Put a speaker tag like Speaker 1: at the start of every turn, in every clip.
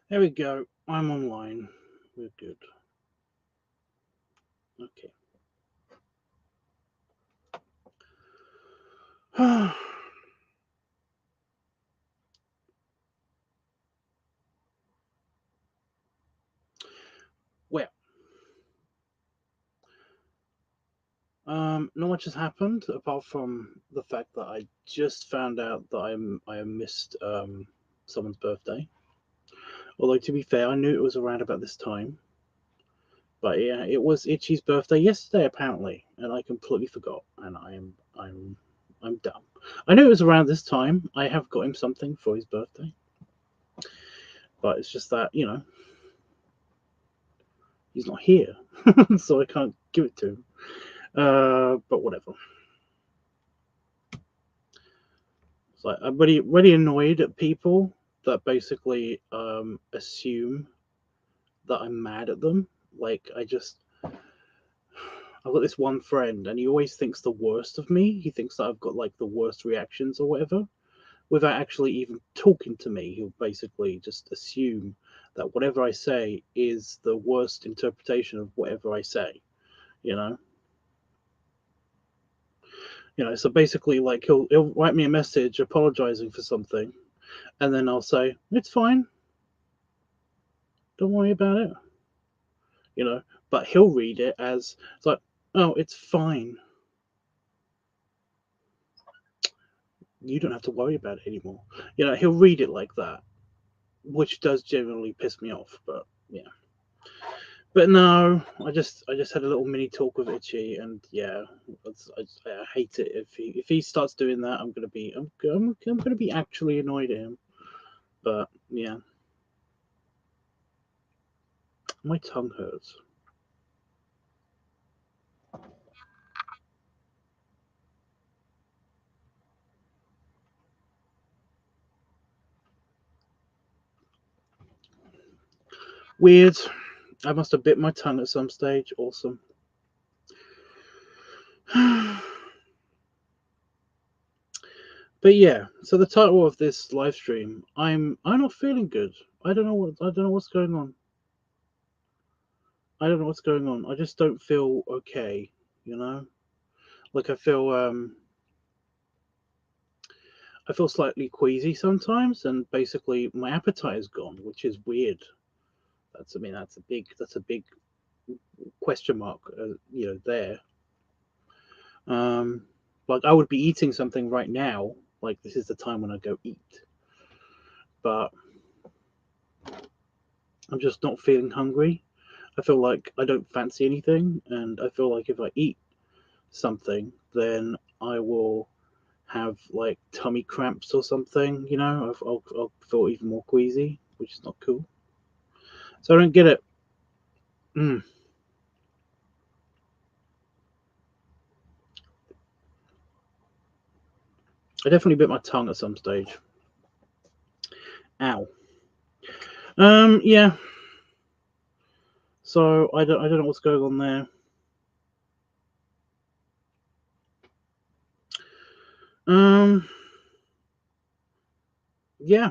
Speaker 1: There we go. I'm online. We're good. Okay. Well, not much has happened apart from the fact that I just found out that I missed someone's birthday. Although to be fair, I knew it was around about this time. But yeah, it was Itchy's birthday yesterday apparently, and I completely forgot. And I'm dumb. I knew it was around this time. I have got him something for his birthday, but it's just that he's not here, so I can't give it to him. But whatever. It's like I'm really annoyed at people that basically assume that I'm mad at them. Like I've got this one friend, and he always thinks the worst of me. He thinks that I've got like the worst reactions or whatever, without actually even talking to me. He'll basically just assume that whatever I say is the worst interpretation of whatever I say. You know, So basically, like he'll write me a message apologizing for something, and then I'll say it's fine, don't worry about it. But he'll read it as it's like, oh, it's fine. You don't have to worry about it anymore. He'll read it like that, which does generally piss me off. But yeah. But no, I just had a little mini talk with Itchy, and yeah, I hate it if he starts doing that. I'm gonna be actually annoyed at him. But yeah, my tongue hurts. Weird. I must have bit my tongue at some stage. Awesome. But yeah, so the title of this live stream, I'm not feeling good. I don't know what's going on. I don't know what's going on. I just don't feel okay, you know? Like I feel slightly queasy sometimes, and basically my appetite is gone, which is weird. That's a big question mark, there. Um, like I would be eating something right now, like this is the time when I go eat, but I'm just not feeling hungry. I feel like I don't fancy anything, and I feel like if I eat something, then I will have like tummy cramps or something. I'll feel even more queasy, which is not cool. So I don't get it. Mm. I definitely bit my tongue at some stage. Ow. Yeah. So I don't know what's going on there. Um. Yeah.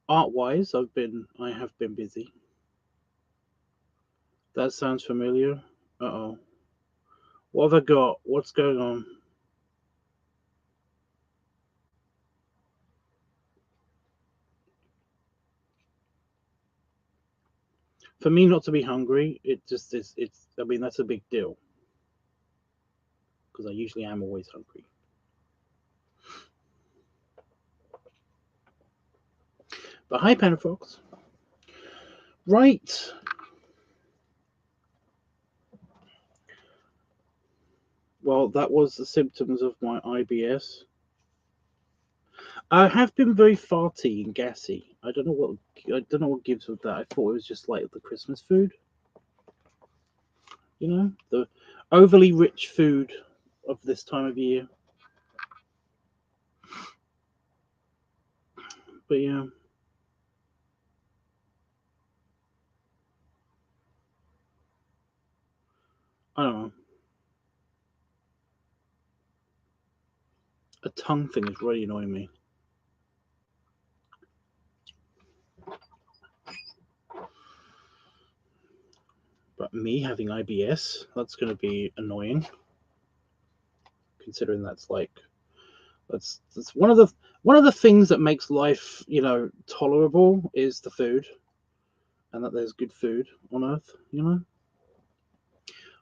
Speaker 1: Art wise, I have been busy. That sounds familiar. Uh oh. What have I got? What's going on? For me not to be hungry, it just is. It's. I mean, that's a big deal because I usually am always hungry. But hi, Panafox. Right. Well, that was the symptoms of my IBS. I have been very farty and gassy. I don't know what gives with that. I thought it was just like the Christmas food, the overly rich food of this time of year. But yeah, I don't know. A tongue thing is really annoying me. But me having IBS, that's going to be annoying. Considering that's one of the things that makes life, tolerable is the food, and that there's good food on Earth.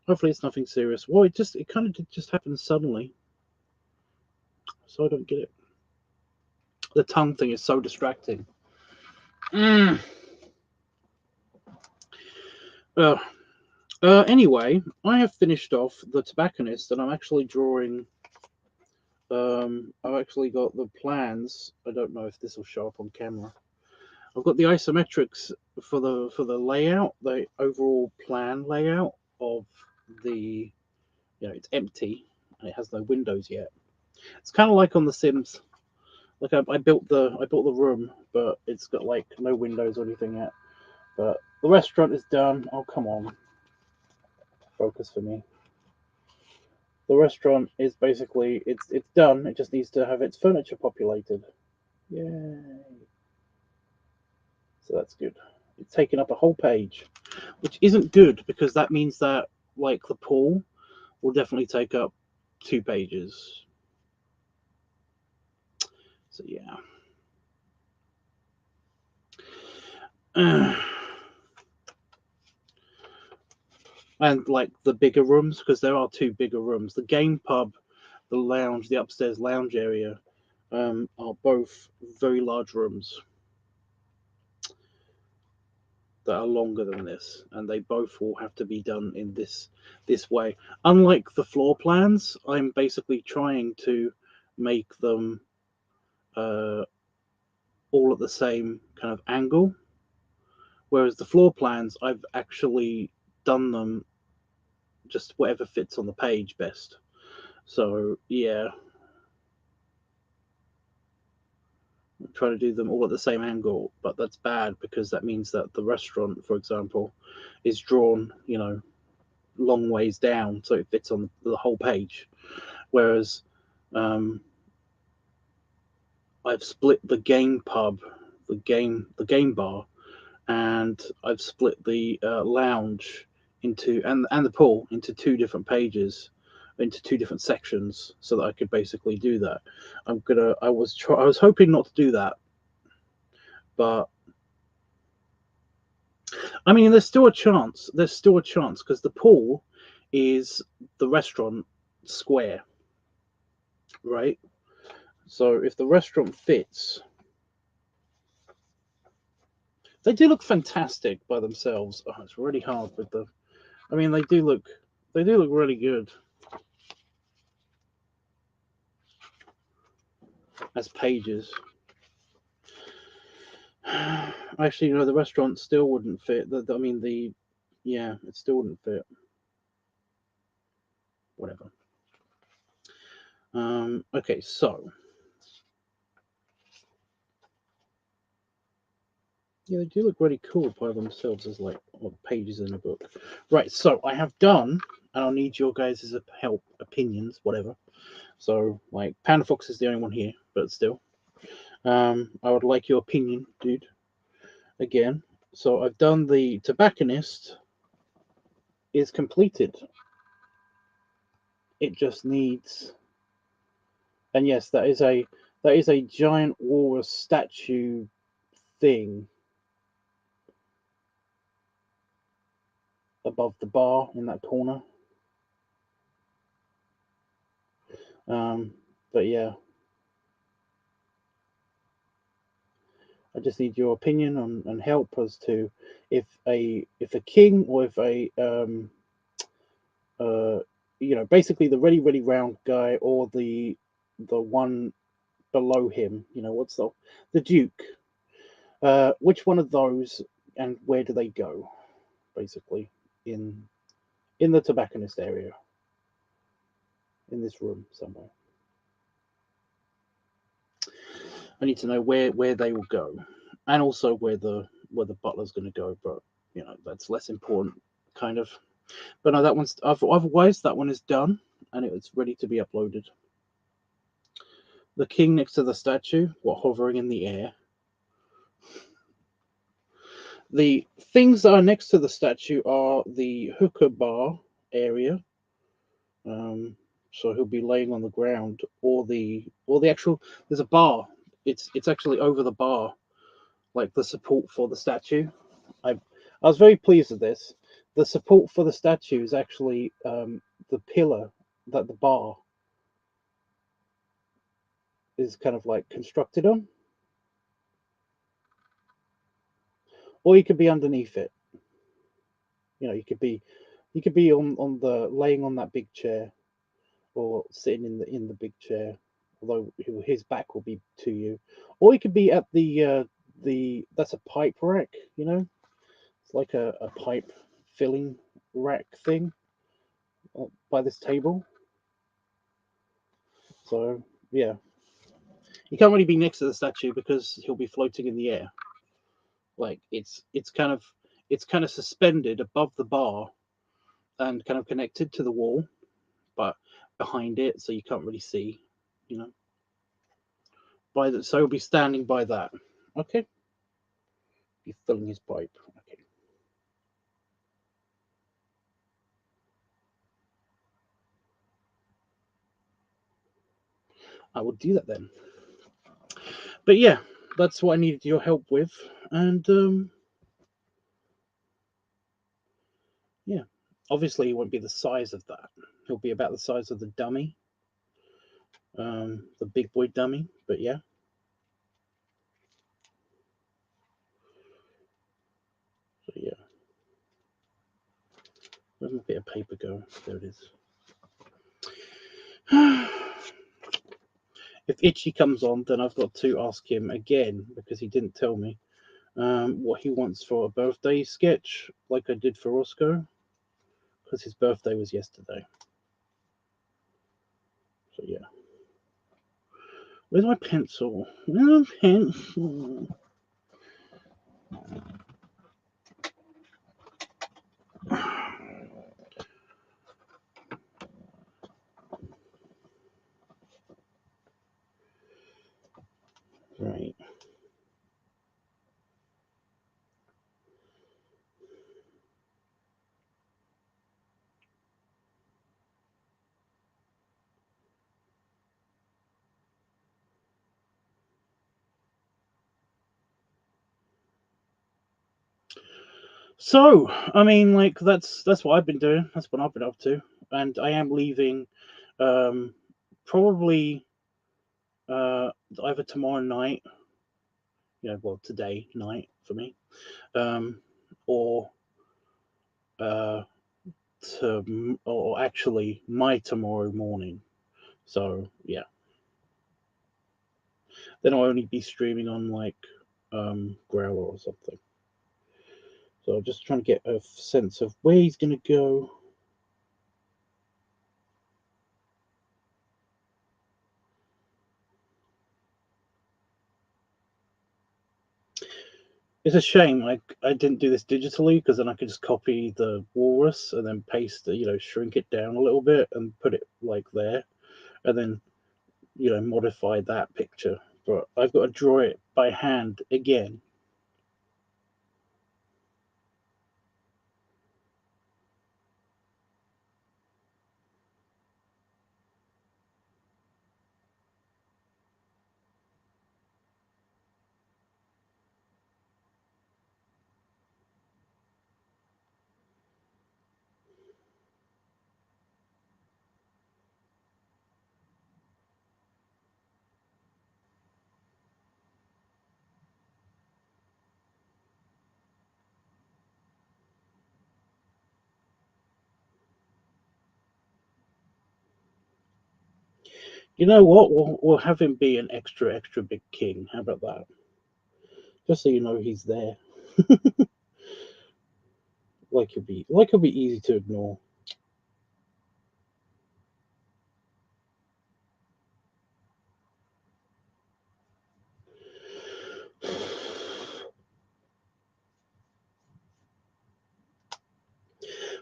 Speaker 1: Hopefully, it's nothing serious. Well, it kind of just happened suddenly, so I don't get it. The tongue thing is so distracting. Mm. Uh, anyway, I have finished off The Tobacconist, and I'm actually drawing. I've actually got the plans. I don't know if this will show up on camera. I've got the isometrics for the layout, the overall plan layout of the. It's empty and it has no windows yet. It's kind of like on The Sims. Like I built the room, but it's got like no windows or anything yet. But the restaurant is done. Oh, come on, focus for me. The restaurant is basically it's done. It just needs to have its furniture populated. Yay! So that's good. It's taken up a whole page, which isn't good because that means that like the pool will definitely take up 2 pages. So yeah. And like the bigger rooms, because there are 2 bigger rooms. The game pub, the lounge, the upstairs lounge area, are both very large rooms that are longer than this, and they both will have to be done in this way. Unlike the floor plans, I'm basically trying to make them uh, all at the same kind of angle, whereas the floor plans I've actually done them just whatever fits on the page best. So yeah, try to do them all at the same angle, but that's bad because that means that the restaurant, for example, is drawn, long ways down so it fits on the whole page. Whereas I've split the game pub, the game bar, and I've split the lounge into and the pool into 2 different pages, into 2 different sections, so that I could basically do that. I was hoping not to do that, but I mean, there's still a chance. There's still a chance because the pool is the restaurant square, right? So if the restaurant fits, they do look fantastic by themselves. Oh, it's really hard with the. I mean, they do look really good as pages. Actually, the restaurant still wouldn't fit. I mean, yeah, it still wouldn't fit. Whatever. Okay, so yeah, they do look really cool by themselves as like pages in a book. Right, so I have done, and I'll need your guys' help, opinions, whatever. So, like, Panda Fox is the only one here, but still. I would like your opinion, dude. Again. So I've done the Tobacconist is completed. It just needs, and yes, that is a giant walrus statue thing above the bar in that corner. But yeah, I just need your opinion and help as to if a king or if a basically the ready round guy or the one below him. You know, what's the Duke? Which one of those, and where do they go? Basically, in the tobacconist area, in this room somewhere. I need to know where they will go, and also where the butler's going to go. But you know, that's less important, kind of. But no, that one's otherwise that one is done, and it's ready to be uploaded. The king next to the statue, hovering in the air. The things that are next to the statue are the hookah bar area. So he'll be laying on the ground, or the actual. There's a bar. It's actually over the bar, like the support for the statue. I was very pleased with this. The support for the statue is actually the pillar that the bar is kind of like constructed on, or you could be underneath it. You know, you could be on the laying on that big chair, or sitting in the big chair, although his back will be to you, or you could be at the that's a pipe rack. You know, it's like a pipe filling rack thing by this table. So yeah, you can't really be next to the statue because he'll be floating in the air. Like it's kind of suspended above the bar and kind of connected to the wall, but behind it, so you can't really see. You know, so he'll be standing by that. Okay, be filling his pipe. Okay, I will do that then. But yeah, that's what I needed your help with, and yeah, obviously he won't be the size of that. He'll be about the size of the dummy, the big boy dummy. But yeah, so yeah. Where's my bit of paper go? There it is. If Itchy comes on, then I've got to ask him again because he didn't tell me what he wants for a birthday sketch, like I did for Roscoe, because his birthday was yesterday. So yeah. Where's my pencil? Where's my pencil? Right. So, I mean, like that's what I've been doing. That's what I've been up to, and I am leaving, um, probably uh, either tomorrow night, well, today night for me, or uh, or actually my tomorrow morning. So yeah, then I'll only be streaming on like Growler or something. So I'm just trying to get a sense of where he's gonna go. It's a shame I didn't do this digitally because then I could just copy the walrus and then paste it, shrink it down a little bit and put it like there, and then modify that picture. But I've got to draw it by hand again. You know what? We'll have him be an extra big king. How about that? Just so you know he's there. He'll be easy to ignore.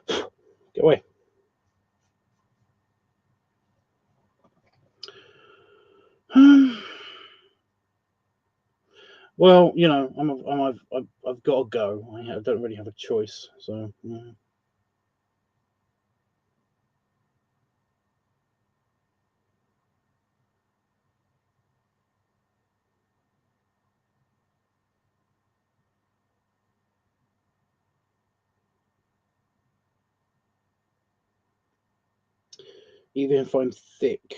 Speaker 1: Get away. Well, you know, I've got to go. I don't really have a choice. So, yeah. Even if I'm thick.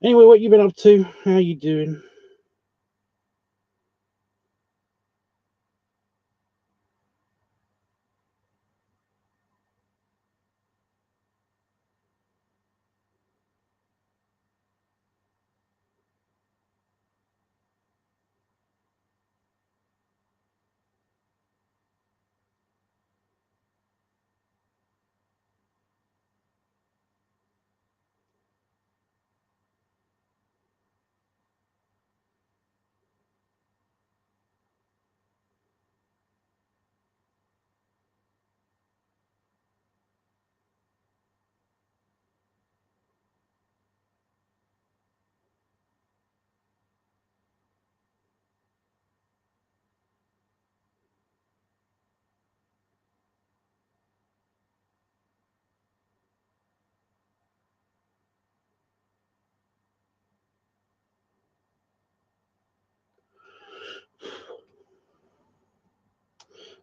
Speaker 1: Anyway, what you been up to? How you doing?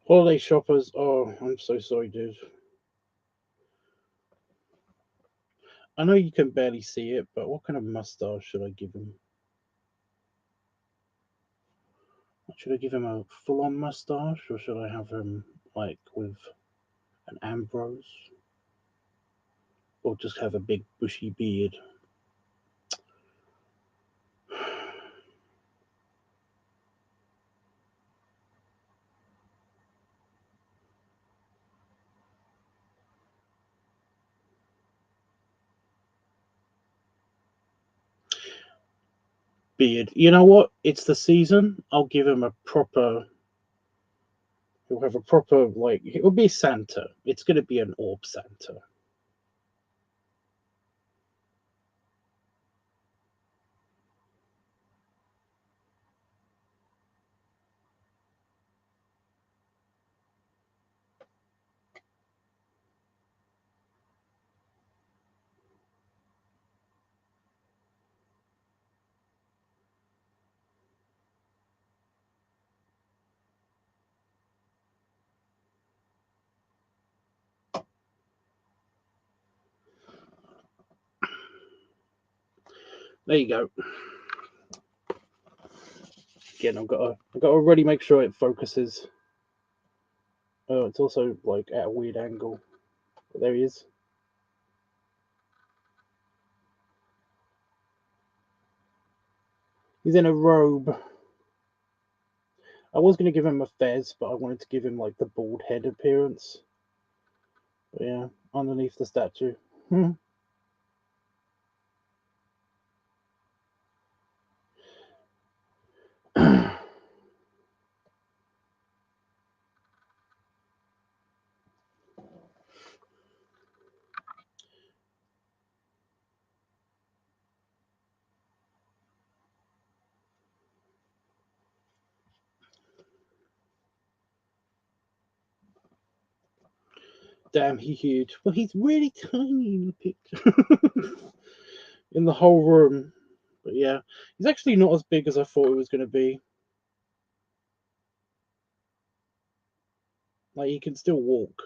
Speaker 1: Holiday shoppers. Oh, I'm so sorry, dude. I know you can barely see it, but what kind of mustache should I give him? Should I give him a full-on mustache, or should I have him like with an Ambrose, or just have a big bushy beard? Beard. You know what? It's the season. I'll give him a proper. He'll have a proper like. It will be Santa. It's going to be an orb Santa. There you go. Again, I've got to really make sure it focuses. Oh, it's also like at a weird angle. But there he is. He's in a robe. I was going to give him a fez, but I wanted to give him like the bald head appearance. But yeah, underneath the statue. damn, he huge. Well, he's really tiny in the picture. In the whole room. But yeah, he's actually not as big as I thought it was going to be. Like, he can still walk.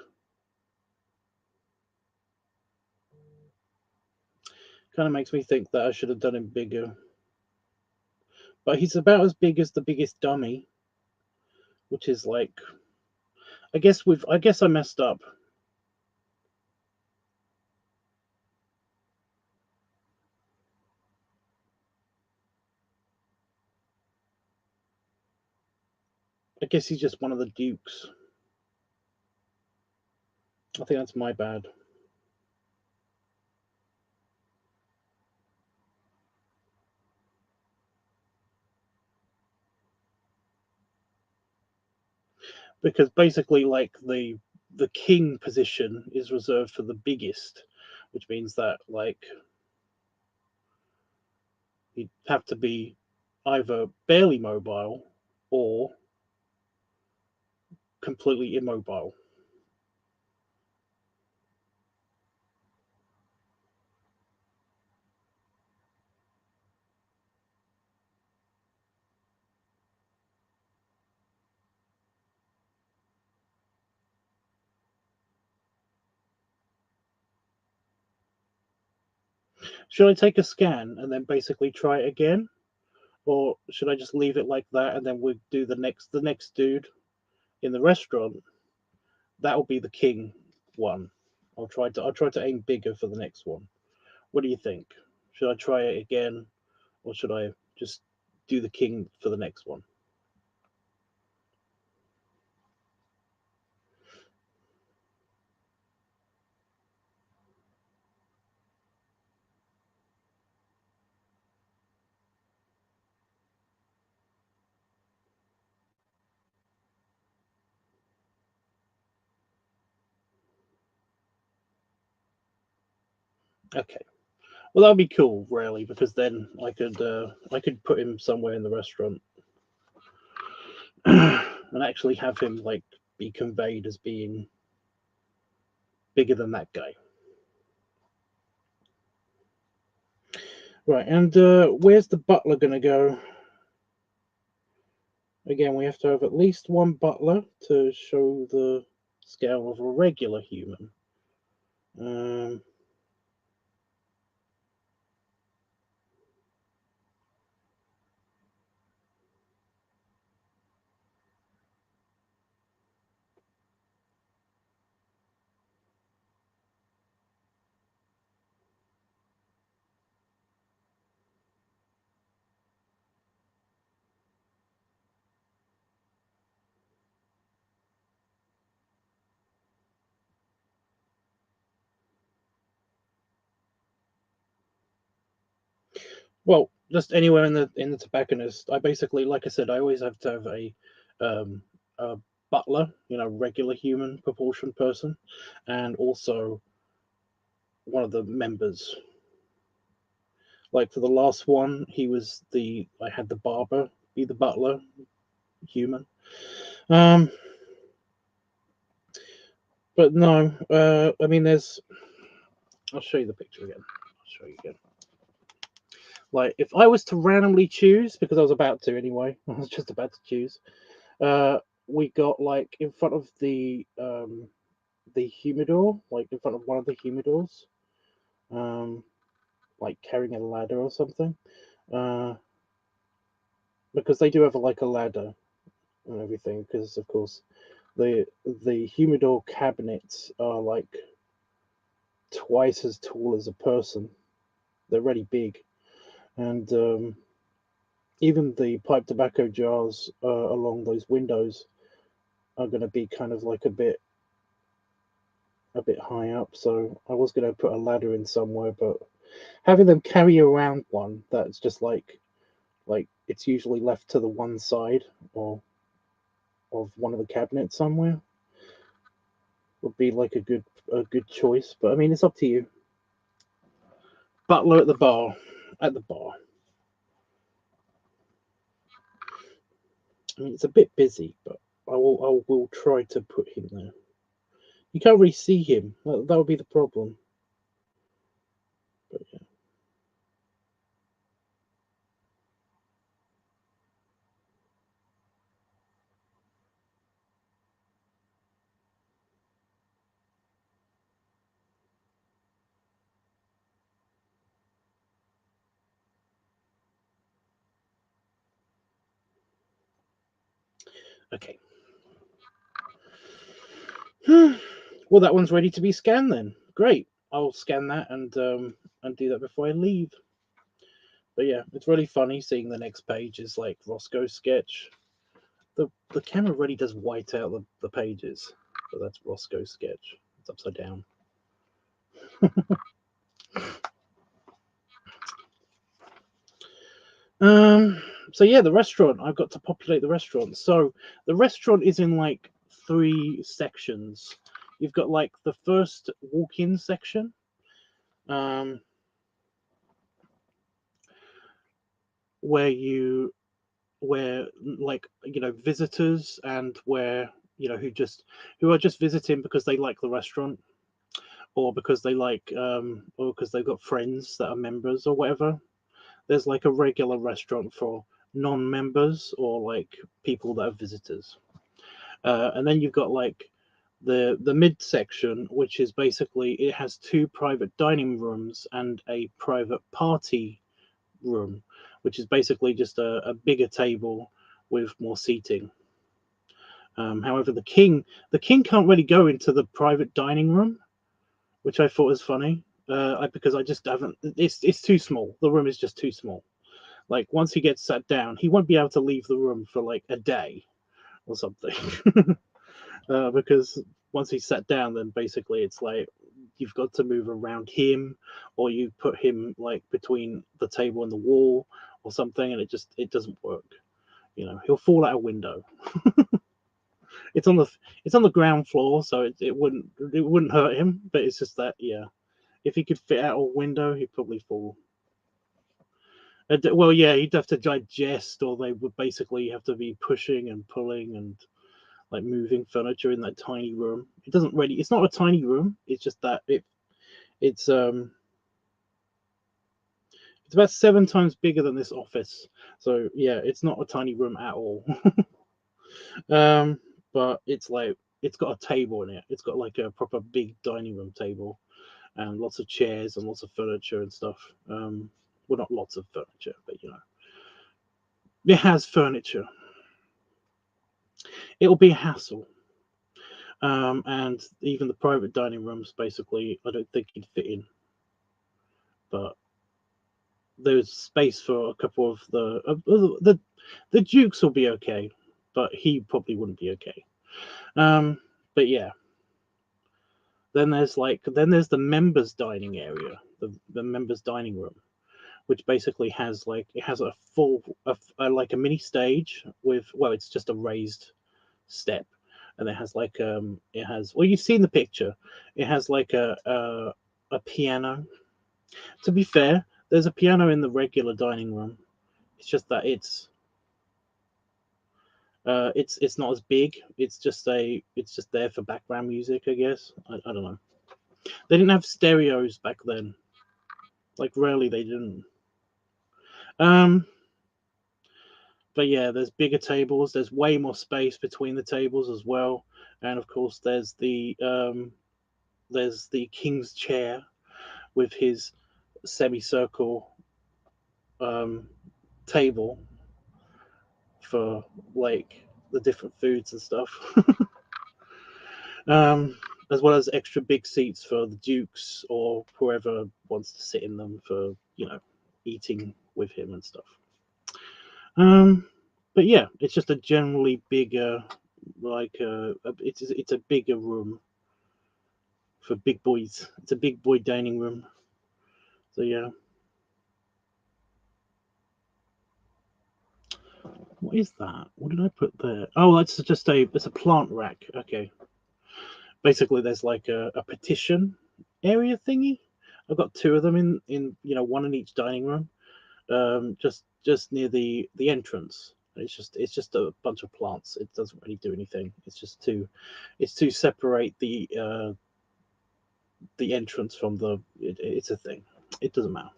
Speaker 1: Kind of makes me think that I should have done him bigger. But he's about as big as the biggest dummy, which is like, I guess I messed up. I guess he's just one of the dukes. I think that's my bad. Because basically, like, the king position is reserved for the biggest, which means that, like, he'd have to be either barely mobile or completely immobile. Should I take a scan and then basically try it again, or should I just leave it like that and then we do the next dude in the restaurant? That'll be the king one. I'll try to aim bigger for the next one. What do you think? Should I try it again, or should I just do the king for the next one? Okay. Well, that'd be cool, really, because then I could put him somewhere in the restaurant and actually have him like be conveyed as being bigger than that guy. Right, and where's the butler gonna go? Again, we have to have at least one butler to show the scale of a regular human. Um, well, just anywhere in the tobacconist. I basically, like I said, I always have to have um, a butler, regular human proportion person, and also one of the members. Like for the last one, I had the barber be the butler, human. Um, but no, I mean, I'll show you the picture again. I'll show you again. Like, if I was to randomly choose, because I was about to anyway, I was just about to choose. We got like in front of the humidor, like in front of one of the humidors, um, like carrying a ladder or something. Uh, because they do have like a ladder and everything. Because of course the humidor cabinets are like twice as tall as a person. They're really big, and even the pipe tobacco jars along those windows are going to be kind of like a bit high up. So I was going to put a ladder in somewhere, but having them carry around one that's just like it's usually left to the one side or of one of the cabinets somewhere would be like a good choice. But I mean, it's up to you. Butler at the bar. At the bar. I mean, it's a bit busy, but I will try to put him there. You can't really see him. That would be the problem. But yeah. Okay. Well, that one's ready to be scanned then. Great. I'll scan that and do that before I leave. But yeah, it's really funny seeing the next page is like Roscoe's sketch. The camera really does white out the pages, but that's Roscoe's sketch. It's upside down. So yeah, the restaurant. I've got to populate the restaurant. So the restaurant is in like 3 sections. You've got like the first walk-in section, um, where you where like visitors and where who are just visiting because they like the restaurant or because they like or because they've got friends that are members or whatever. There's like a regular restaurant for non-members or like people that are visitors. And then you've got like the mid section, which is basically it has 2 private dining rooms and a private party room, which is basically just a bigger table with more seating. However, the king can't really go into the private dining room, which I thought was funny. Because I just haven't. It's too small. The room is just too small. Like once he gets sat down, he won't be able to leave the room for like a day or something. Because once he's sat down, then basically it's like you've got to move around him, or you put him like between the table and the wall or something, and it doesn't work. He'll fall out a window. It's on the it's on the ground floor, so it wouldn't hurt him, but it's just that yeah, if he could fit out a window, he'd probably fall. Well, yeah, he'd have to digest, or they would basically have to be pushing and pulling and like moving furniture in that tiny room. It doesn't really. It's not a tiny room. It's just that it's it's about 7 times bigger than this office. So yeah, it's not a tiny room at all. um, but it's got a table in it. It's got like a proper big dining room table and lots of chairs and lots of furniture and stuff. Well, not lots of furniture, but it has furniture. It'll be a hassle. And even the private dining rooms, basically, I don't think he'd fit in. But there's space for a couple of the Dukes will be okay, but he probably wouldn't be okay. But yeah, then there's the members dining area, the members dining room, which basically has it has a full like a mini stage with it's just a raised step, and it has you've seen the picture. It has like a piano. To be fair, there's a piano in the regular dining room. It's just that it's not as big. It's just there for background music, I guess. I don't know. They didn't have stereos back then. Like rarely they didn't. Um, but yeah, there's bigger tables. There's way more space between the tables as well, and of course there's the king's chair with his semicircle um, table for like the different foods and stuff. um, as well as extra big seats for the dukes or whoever wants to sit in them for eating with him and stuff. Um, but yeah, it's just a generally bigger, it's a bigger room for big boys. It's a big boy dining room. So yeah, what is that? What did I put there? Oh, that's just it's a plant rack. Okay, basically there's like a petition area thingy. I've got 2 of them in one in each dining room. Just near the entrance. It's just a bunch of plants. It doesn't really do anything. It's to separate the entrance from it's a thing. It doesn't matter.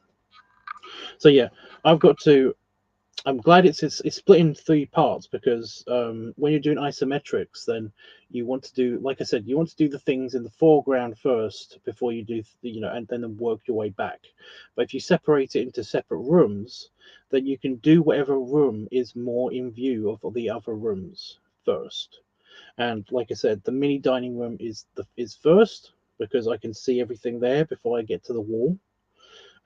Speaker 1: So yeah, I've got to. I'm glad it's split in three parts because when you're doing isometrics, then you want to do, like I said, you want to do the things in the foreground first before you do, and then work your way back. But if you separate it into separate rooms, then you can do whatever room is more in view of the other rooms first. And like I said, the mini dining room is first because I can see everything there before I get to the wall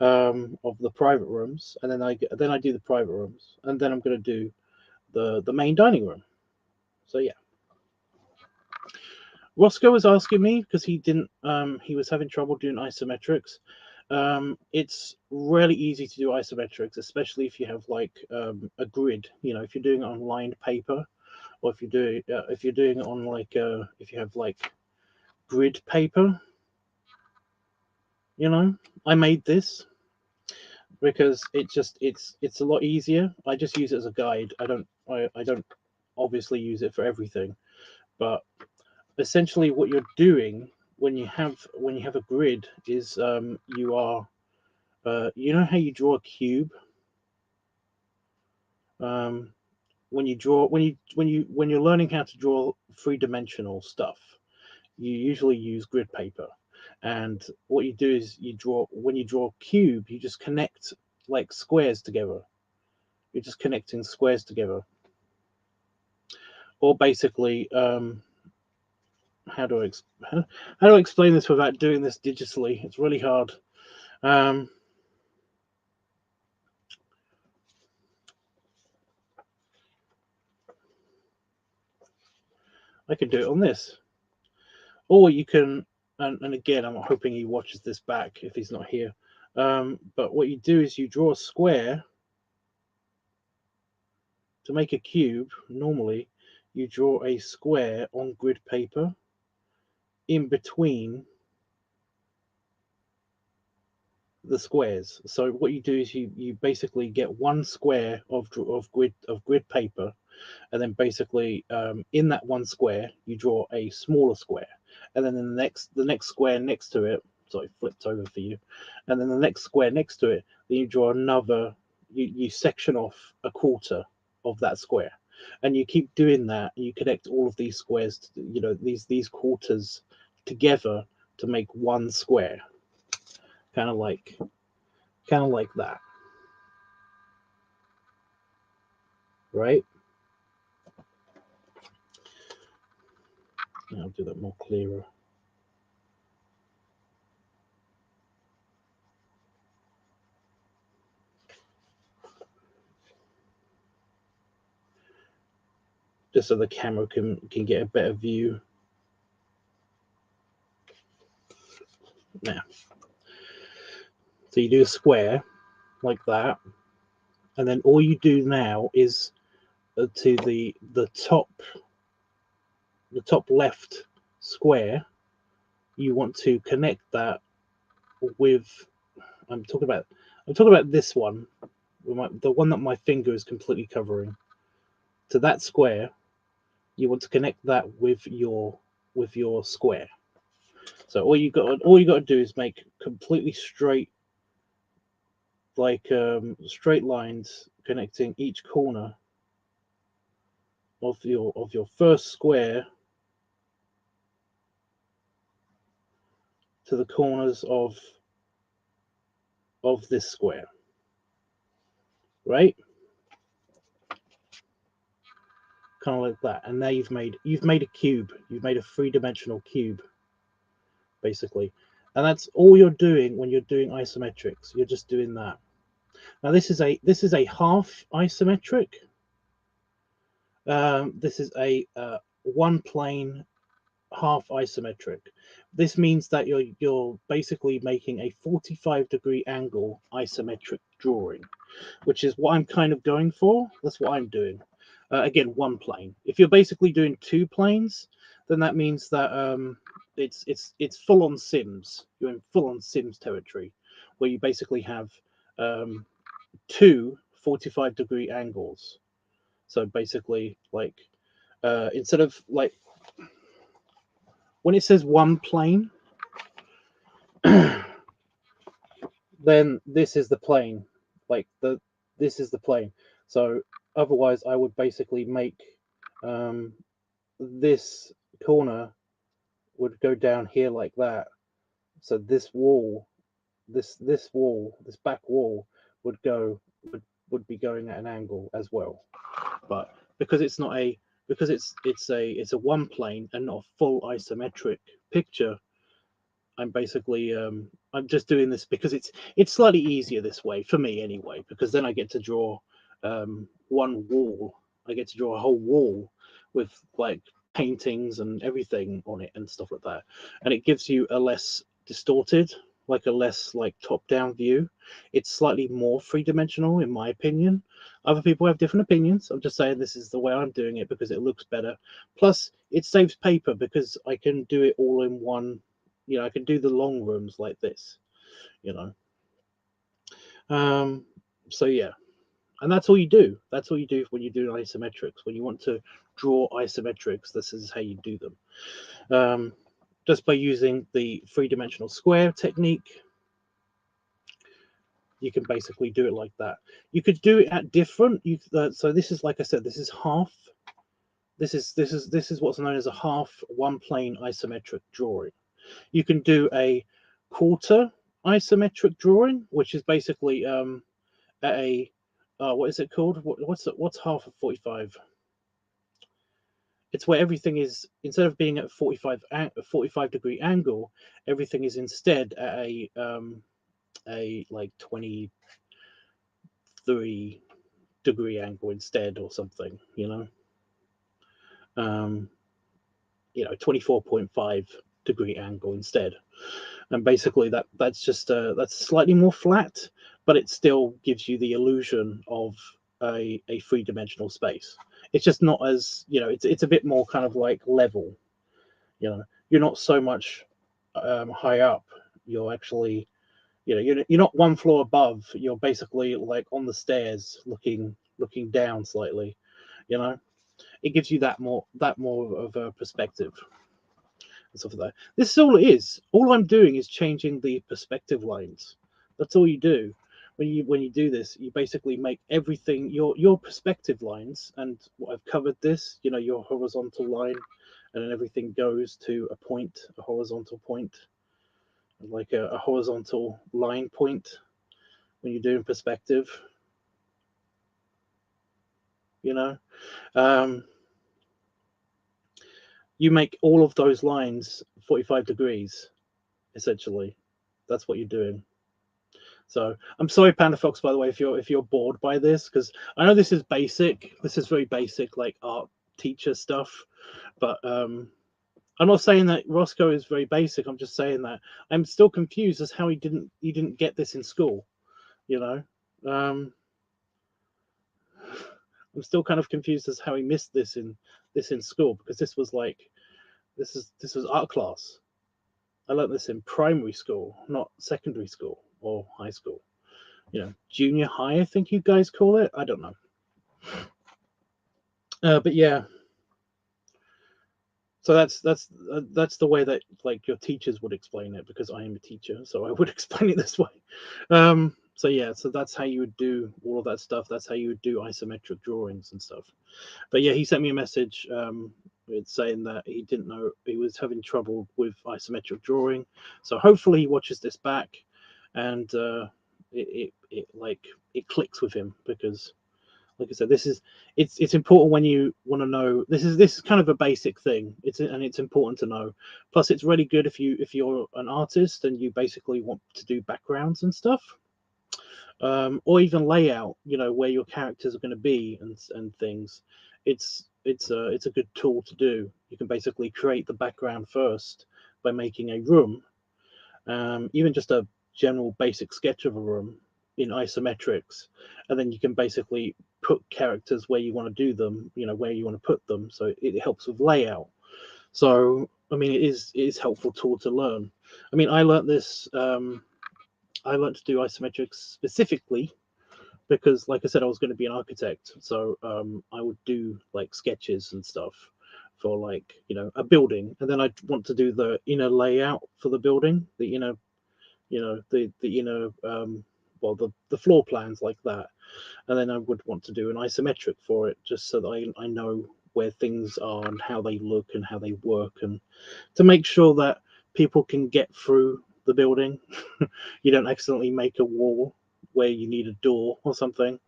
Speaker 1: of the private rooms, and then I do the private rooms, and then I'm going to do the main dining room. So yeah, Roscoe was asking me because he was having trouble doing isometrics. It's really easy to do isometrics, especially if you have like a grid. If you're doing it on lined paper, or if you're doing it on like if you have like grid paper. I made this because it's a lot easier. I just use it as a guide. I don't obviously use it for everything, but essentially what you're doing when you have a grid is you are you know how you draw a cube. um, when you're learning how to draw three-dimensional stuff, you usually use grid paper, and what you do is when you draw a cube, you just connect like squares together. You're just connecting squares together, or basically how do I how do I explain this without doing this digitally? It's really hard. um, I can do it on this, or you can, and again, I'm hoping he watches this back if he's not here. But what you do is you draw a square. To make a cube, normally you draw a square on grid paper in between the squares. So what you do is you basically get one square of grid paper, and then basically in that one square you draw a smaller square, and then the next square next to it. Sorry, flipped over for you. And then the next square next to it, then you draw another. You section off a quarter of that square, and you keep doing that. And you connect all of these squares, these quarters together to make one square, kind of like that, right? I'll do that more clearer. Just so the camera can get a better view. Now, so you do a square like that, and then all you do now is to the top left square, you want to connect that with. I'm talking about this one, the one that my finger is completely covering. To that square, you want to connect that with your square. So all you got to do is make completely straight, like straight lines connecting each corner of your first square to the corners of this square, right? Kind of like that. And now you've made a cube. You've made a three-dimensional cube, basically. And that's all you're doing when you're doing isometrics. You're just doing that. Now this is a half isometric. This is a one plane half isometric. This means that you're basically making a 45-degree angle isometric drawing, which is what I'm kind of going for. That's what I'm doing. Again, one plane. If you're basically doing two planes, then that means that it's full on Sims. You're in full on Sims territory, where you basically have two 45-degree angles. So basically, like instead of like when it says one plane, then this is the plane, like this is the plane. So otherwise, I would basically make this corner would go down here like that. So this wall, this back wall would would be going at an angle as well. But because it's not a because it's a one plane and not a full isometric picture, I'm basically I'm just doing this because it's slightly easier this way for me anyway, because then I get to draw one wall. I get to draw a whole wall with like paintings and everything on it and stuff like that, and it gives you a less distorted, like a less like top-down view. It's slightly more three-dimensional in my opinion. Other people have different opinions. I'm just saying this is the way I'm doing it because it looks better. Plus it saves paper because I can do it all in one. You know, I can do the long rooms like this, you know. So yeah, and that's all you do. That's all you do when you do isometrics. When you want to draw isometrics, this is how you do them. Just by using the three-dimensional square technique, you can basically do it like that. You could do it at different. So this is, like I said, this is half. This is what's known as a half one plane isometric drawing. You can do a quarter isometric drawing, which is basically at a what is it called? What's half of 45? It's where everything is, instead of being at 45-degree angle, everything is instead at a like 23-degree angle instead, or something, you know. 24.5-degree angle instead. And basically that's just that's slightly more flat, but it still gives you the illusion of a three-dimensional space. It's just not as, you know, it's a bit more kind of like level, you know. You're not so much high up. You're actually, you know, you're not one floor above. You're basically like on the stairs looking down slightly, you know. It gives you that more of a perspective and stuff like that. This is all it is. All I'm doing is changing the perspective lines. That's all you do. When you do this, you basically make everything your perspective lines. And what I've covered this, you know, your horizontal line, and then everything goes to a point, a horizontal point, like a horizontal line point. When you're doing perspective, you know, um, you make all of those lines 45 degrees, essentially. That's what you're doing. So I'm sorry, Panda Fox, by the way, if you're bored by this, because I know this is basic. This is very basic, like art teacher stuff. But I'm not saying that Roscoe is very basic. I'm just saying that I'm still confused as how he didn't get this in school. You know, I'm still kind of confused as how he missed this in school, because this was like this was art class. I learned this in primary school, not secondary school or high school. You know, junior high, I think you guys call it. I don't know. But yeah, so that's the way that like your teachers would explain it, because I am a teacher, so I would explain it this way. So yeah, so that's how you would do all of that stuff. That's how you would do isometric drawings and stuff. But yeah, he sent me a message it's saying that he didn't know, he was having trouble with isometric drawing. So hopefully he watches this back, and it clicks with him, because like I said, it's important when you want to know. This is kind of a basic thing. It's important to know. Plus, it's really good if you're an artist and you basically want to do backgrounds and stuff, or even layout. You know, where your characters are going to be and things. It's a good tool to do. You can basically create the background first by making a room, even just a general basic sketch of a room in isometrics, and then you can basically put characters where you want to do them, you know, where you want to put them, so it helps with layout. So I mean, it is helpful tool to learn. I mean, I learned this I learned to do isometrics specifically because, like I said, I was going to be an architect, so I would do like sketches and stuff for, like, a building, and then I'd want to do the inner layout for the building, well, the floor plans like that, and then I would want to do an isometric for it, just so that I know where things are and how they look and how they work, and to make sure that people can get through the building. You don't accidentally make a wall where you need a door or something.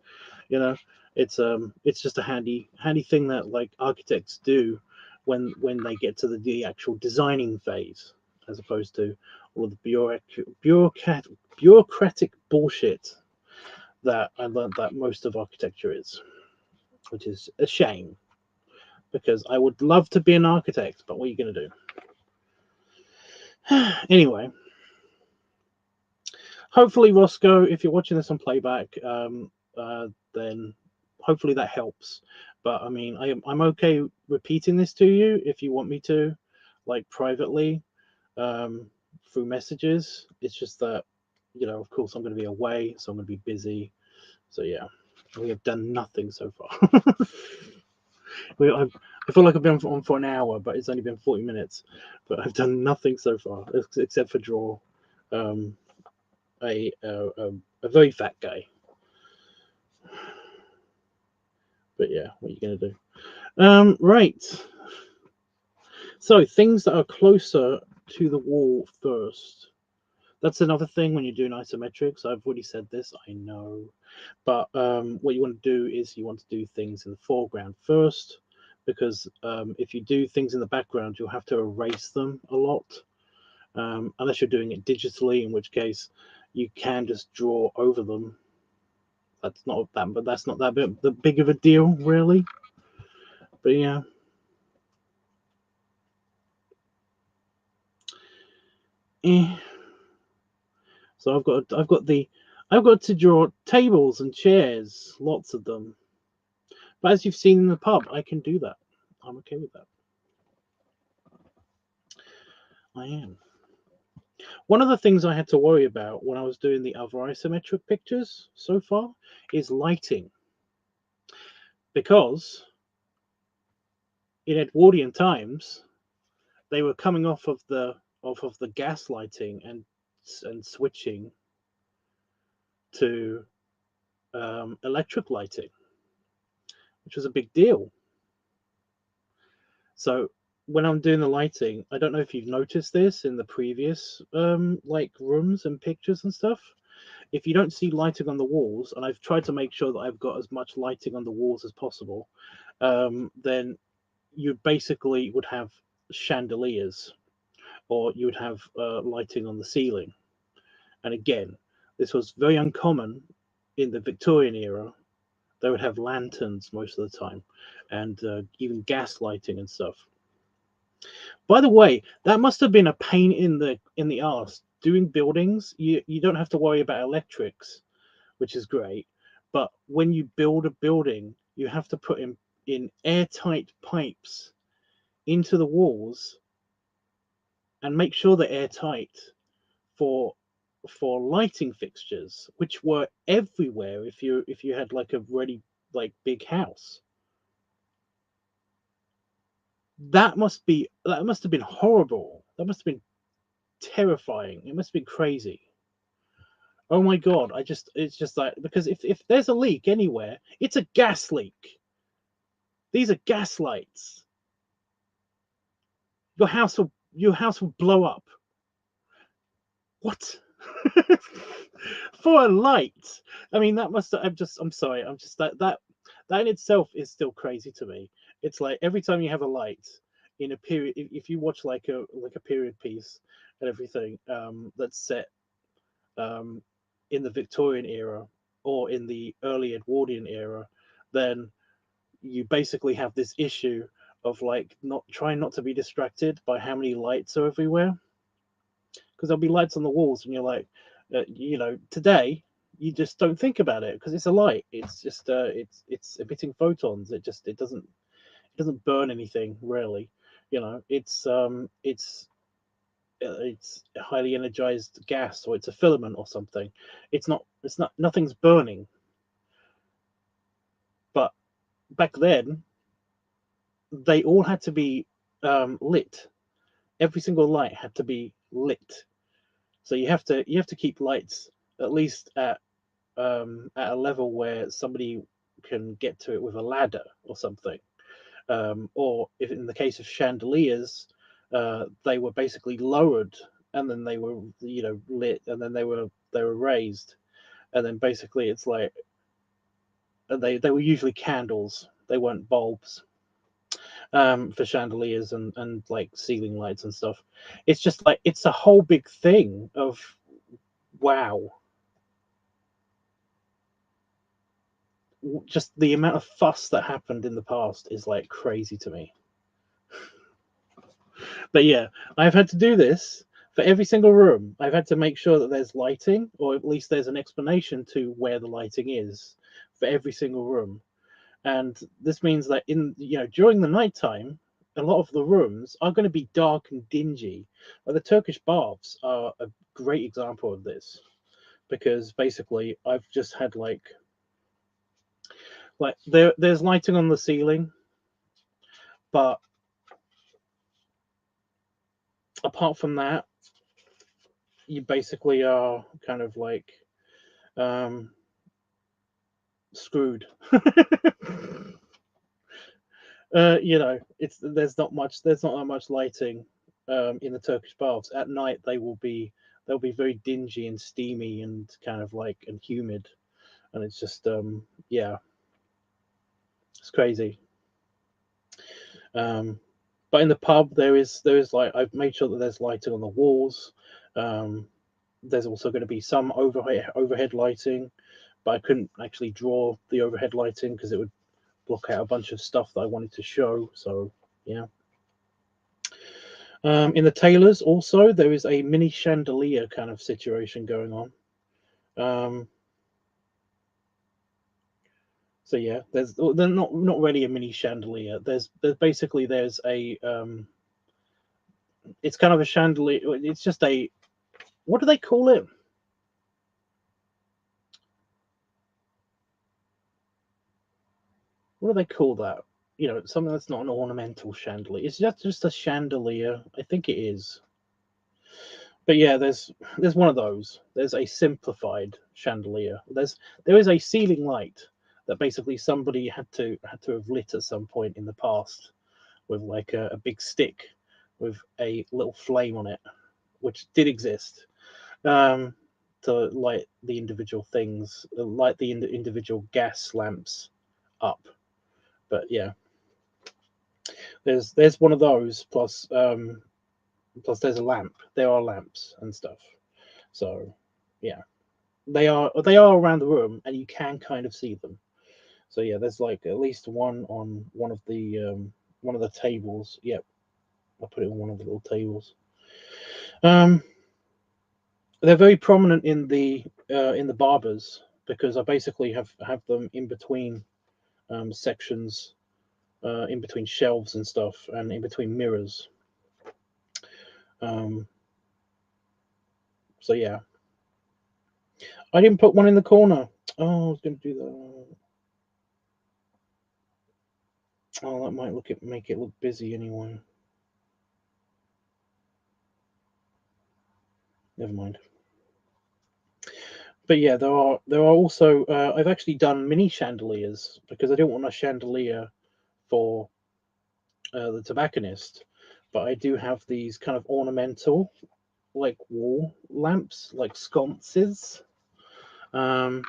Speaker 1: You know, it's just a handy thing that, like, architects do when they get to the actual designing phase, as opposed to all of the bureaucratic bullshit that I learned that most of architecture is, which is a shame, because I would love to be an architect, but what are you going to do? Anyway, hopefully, Roscoe, if you're watching this on playback, then hopefully that helps. But I mean, I'm okay repeating this to you if you want me to, like, privately, through messages. It's just that, of course, I'm going to be away, so I'm going to be busy. So yeah, we have done nothing so far. I feel like I've been on for an hour, but it's only been 40 minutes. But I've done nothing so far except for draw um, a very fat guy. But yeah, what are you going to do? Right. So things that are closer to the wall first. That's another thing when you're doing isometrics. I've already said this, I know. But what you want to do is you want to do things in the foreground first, because if you do things in the background, you'll have to erase them a lot, unless you're doing it digitally, in which case you can just draw over them. That's not that big of a deal, really. But yeah. So I've got to draw tables and chairs, lots of them. But as you've seen in the pub, I can do that. I'm okay with that. I am. One of the things I had to worry about when I was doing the other isometric pictures so far is lighting, because in Edwardian times they were coming off of the gas lighting and switching to electric lighting, which was a big deal. So when I'm doing the lighting, I don't know if you've noticed this in the previous like rooms and pictures and stuff. If you don't see lighting on the walls, and I've tried to make sure that I've got as much lighting on the walls as possible, then you basically would have chandeliers, or you would have lighting on the ceiling. And again, this was very uncommon in the Victorian era. They would have lanterns most of the time, and even gas lighting and stuff. By the way, that must have been a pain in the arse. Doing buildings, you don't have to worry about electrics, which is great. But when you build a building, you have to put in airtight pipes into the walls and make sure they're airtight for lighting fixtures, which were everywhere if you had like a really like big house. That must have been horrible. That must have been terrifying. It must have been crazy. Oh my god, it's just like, because if there's a leak anywhere, it's a gas leak. These are gas lights. Your house will blow up. What? For a light? I mean, that must. I'm sorry. I'm just that in itself is still crazy to me. It's like every time you have a light in a period, if you watch like a period piece and everything, that's set um, in the Victorian era or in the early Edwardian era, then you basically have this issue of like not trying not to be distracted by how many lights are everywhere, because there'll be lights on the walls and you're like, today you just don't think about it because it's a light. It's just it's emitting photons. It doesn't burn anything really. It's a highly energized gas, or it's a filament or something. It's not nothing's burning. back then they all had to be lit. Every single light had to be lit. So you have to keep lights at least at a level where somebody can get to it with a ladder or something. Or if in the case of chandeliers, they were basically lowered and then they were lit and then they were raised, and then basically it's like they were usually candles. They weren't bulbs for chandeliers and like ceiling lights and stuff. It's just like it's a whole big thing of wow. Just the amount of fuss that happened in the past is like crazy to me. But yeah, I've had to do this for every single room. I've had to make sure that there's lighting, or at least there's an explanation to where the lighting is for every single room. And this means that during the nighttime, a lot of the rooms are going to be dark and dingy. Like the Turkish baths are a great example of this, because basically I've just had like there's lighting on the ceiling, but apart from that, you basically are kind of like um, screwed. It's there's not that much lighting in the Turkish baths. At night they'll be very dingy and steamy and kind of like and humid, and it's just yeah, it's crazy. Um, but in the pub there is like I've made sure that there's lighting on the walls. Um, there's also going to be some overhead lighting, but I couldn't actually draw the overhead lighting because it would block out a bunch of stuff that I wanted to show. So yeah. In the tailors also there is a mini chandelier kind of situation going on. Um, so yeah, they're not really a mini chandelier. There's basically there's a it's kind of a chandelier. It's just a, what do they call it? What do they call that? Something that's not an ornamental chandelier. It's just a chandelier. I think it is. But yeah, there's one of those. There's a simplified chandelier. There is a ceiling light that basically somebody had to have lit at some point in the past with like a big stick with a little flame on it, which did exist, um, to light the individual things, light the individual gas lamps up. But yeah, there's one of those plus there's a lamp. There are lamps and stuff. So yeah, they are around the room and you can kind of see them. So yeah, there's like at least one on one of the tables. Yep, I put it on one of the little tables. Um, they're very prominent in the barbers because I basically have them in between sections, in between shelves and stuff, and in between mirrors. Um, so yeah, I didn't put one in the corner. Oh, I was going to do that. Oh, that might make it look busy anyway. Never mind. But yeah, there are also I've actually done mini chandeliers because I didn't want a chandelier for the tobacconist, but I do have these kind of ornamental like wall lamps, like sconces. Um,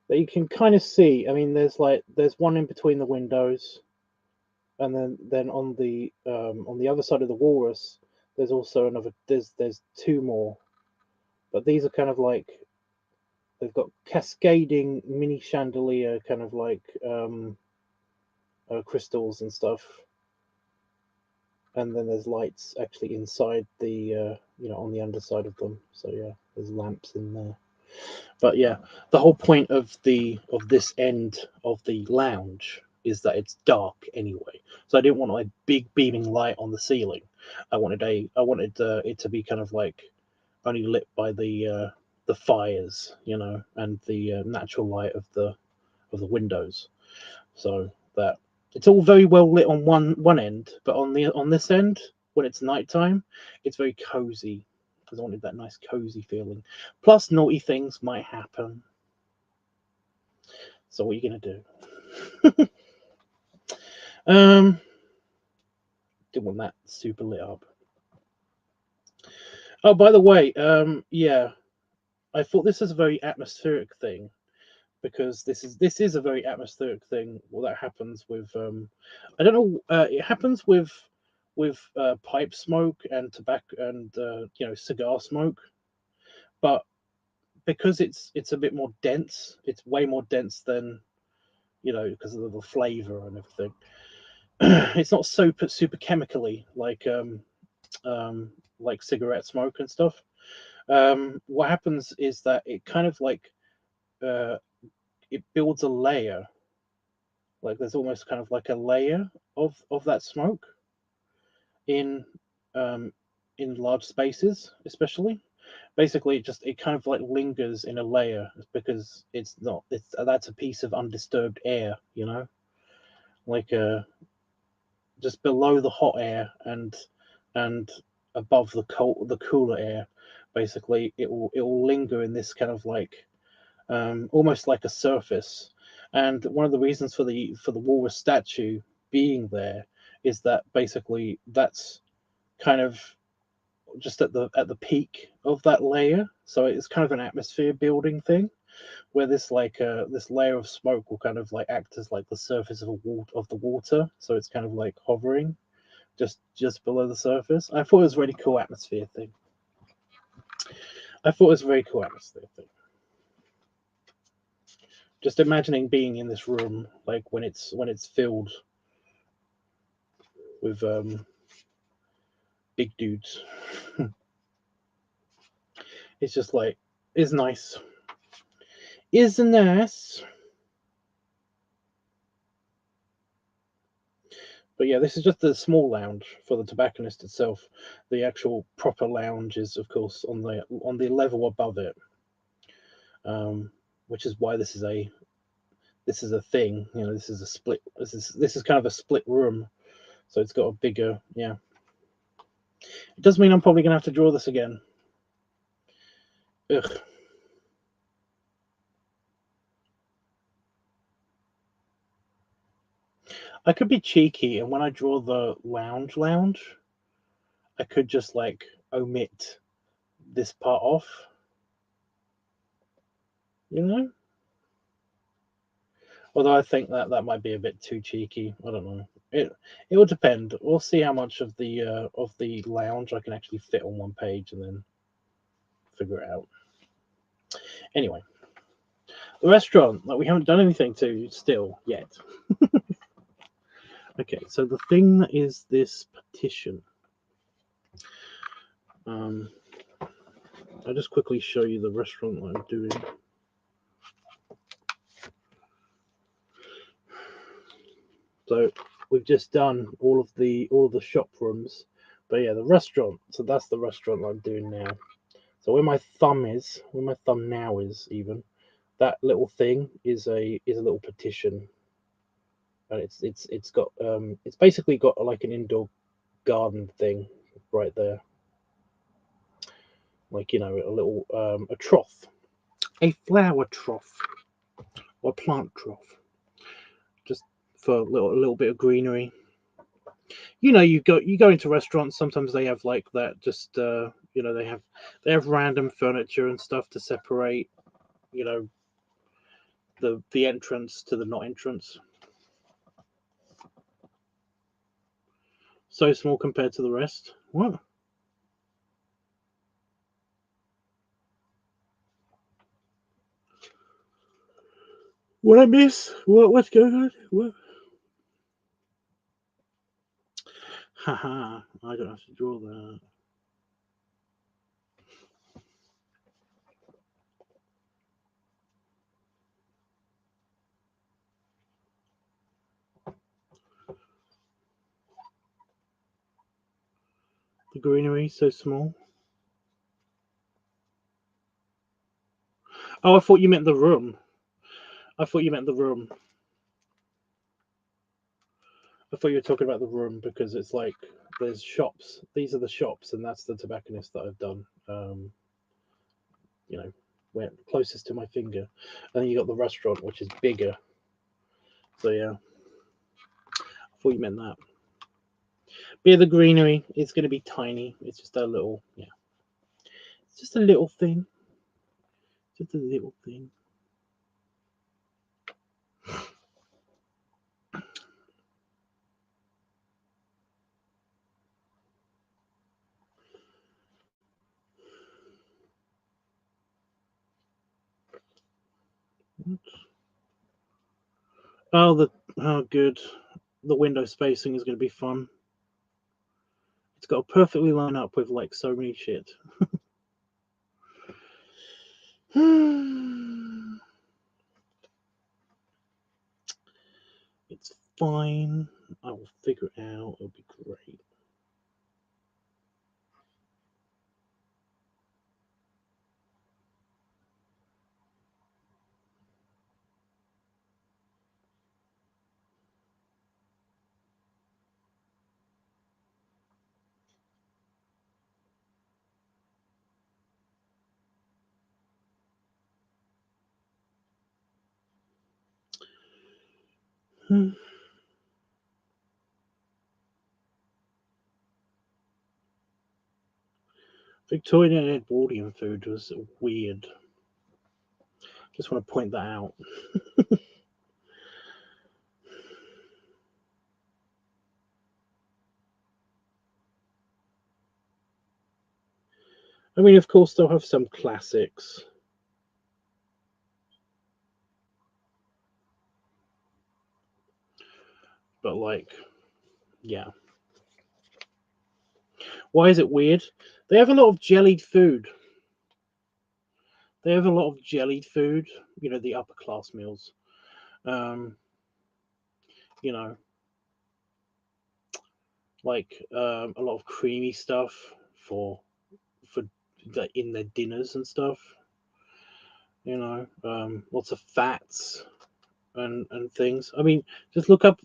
Speaker 1: that you can kind of see. I mean, there's one in between the windows, and then on the other side of the walrus, there's also another. There's two more, but these are kind of like they've got cascading mini chandelier kind of like crystals and stuff, and then there's lights actually inside the on the underside of them. So yeah, there's lamps in there. But yeah, the whole point of this end of the lounge is that it's dark anyway. So I didn't want a big beaming light on the ceiling. I wanted it to be kind of like only lit by the fires, and the natural light of the windows, so that it's all very well lit on one end, but on this end, when it's nighttime, it's very cozy because I wanted that nice cozy feeling. Plus, naughty things might happen. So what are you gonna do? Didn't want that super lit up. Oh, by the way, yeah, I thought this is a very atmospheric thing because this is a very atmospheric thing. Well, that happens with I don't know. It happens with pipe smoke and tobacco and cigar smoke, but because it's a bit more dense, it's way more dense than because of the flavor and everything. It's not super chemically like cigarette smoke and stuff. What happens is that it kind of like uh, it builds a layer. Like there's almost kind of like a layer of that smoke in um, in large spaces, especially. Basically, it kind of like lingers in a layer because it's that's a piece of undisturbed air, like just below the hot air and above the cooler air. Basically, it will linger in this kind of like almost like a surface. And one of the reasons for the walrus statue being there is that basically that's kind of just at the peak of that layer. So it's kind of an atmosphere building thing where this layer of smoke will kind of like act as like the surface of the water. So it's kind of like hovering just below the surface. I thought it was a really cool atmosphere thing. I thought it was a very cool atmosphere thing. Just imagining being in this room, like when it's filled with big dudes. It's just like it's nice. Is nice. But yeah, this is just the small lounge for the tobacconist itself. The actual proper lounge is, of course, on the level above it, which is why this is a thing. This is a split. This is kind of a split room, so it's got a bigger. Yeah, it does mean I'm probably gonna have to draw this again. Ugh. I could be cheeky, and when I draw the lounge, I could just like omit this part off. Although I think that might be a bit too cheeky. I don't know. It will depend. We'll see how much of the lounge I can actually fit on one page, and then figure it out. Anyway, the restaurant that we haven't done anything to still yet. Okay, so the thing that is this petition. I'll just quickly show you the restaurant that I'm doing. So we've just done all of the shop rooms, but yeah, the restaurant. So that's the restaurant that I'm doing now. So where my thumb now is even, that little thing is a little petition, and it's got it's basically got like an indoor garden thing right there, like a little a trough, a flower trough or plant trough, just for a little bit of greenery. You go into restaurants, sometimes they have like that, just they have random furniture and stuff to separate the entrance to the not entrance. So small compared to the rest. What I miss? What's going on? What? Haha, I don't have to draw that. The greenery so small. Oh, I thought you meant the room. I thought you meant the room. I thought you were talking about the room because it's like there's shops. These are the shops, and that's the tobacconist that I've done. You know, where closest to my finger, and then you got the restaurant, which is bigger. So yeah, I thought you meant that. But yeah, the greenery is going to be tiny. It's just a little, yeah, it's just a little thing. Just a little thing. Oh, good. The window spacing is going to be fun. It's got to perfectly line up with like so many shit. It's fine. I will figure it out. It'll be great. Victorian and Edwardian food was weird. Just want to point that out. I mean, of course, they'll have some classics. But, like, yeah. Why is it weird? They have a lot of jellied food. They have a lot of jellied food, you know, the upper class meals. You know, like a lot of creamy stuff for for in their dinners and stuff. You know, lots of fats and things. I mean, just look up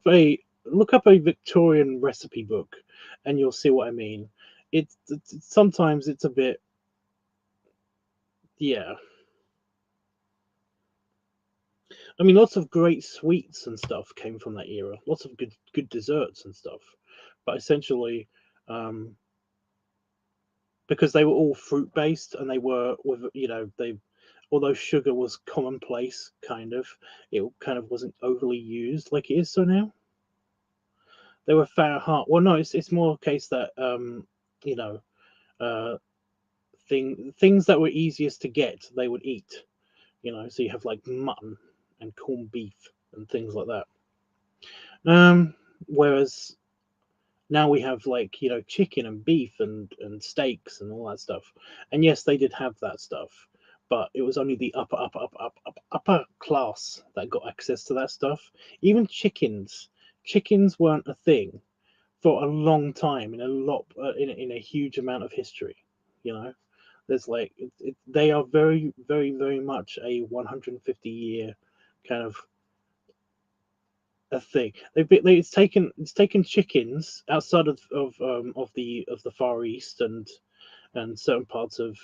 Speaker 1: a Victorian recipe book, and you'll see what I mean. It's sometimes it's a bit, yeah. I mean, lots of great sweets and stuff came from that era. Lots of good desserts and stuff, but essentially, um, because they were all fruit based and they were with they, although sugar was commonplace, it kind of wasn't overly used like it is so now. They were fair heart. Well, no, it's more a case that you know, uh, things that were easiest to get, they would eat. You know, so you have like mutton and corned beef and things like that. Whereas now we have like chicken and beef and steaks and all that stuff. And yes, they did have that stuff, but it was only the upper class that got access to that stuff. Even chickens weren't a thing for a long time in a lot in a huge amount of history. You know, there's like they are very much a 150-year kind of a thing. It's taken chickens outside of the Far East and certain parts of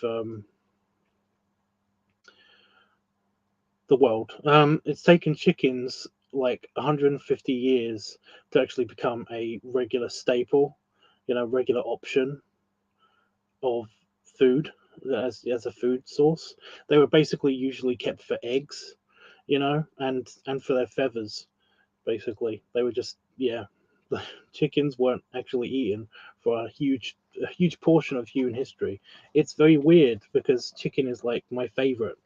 Speaker 1: the world. It's taken chickens like 150 years to actually become a regular staple, regular option of food as a food source. They were basically usually kept for eggs, and for their feathers. Basically, they were just, yeah. The chickens weren't actually eaten for a huge portion of human history. It's very weird because chicken is like my favorite.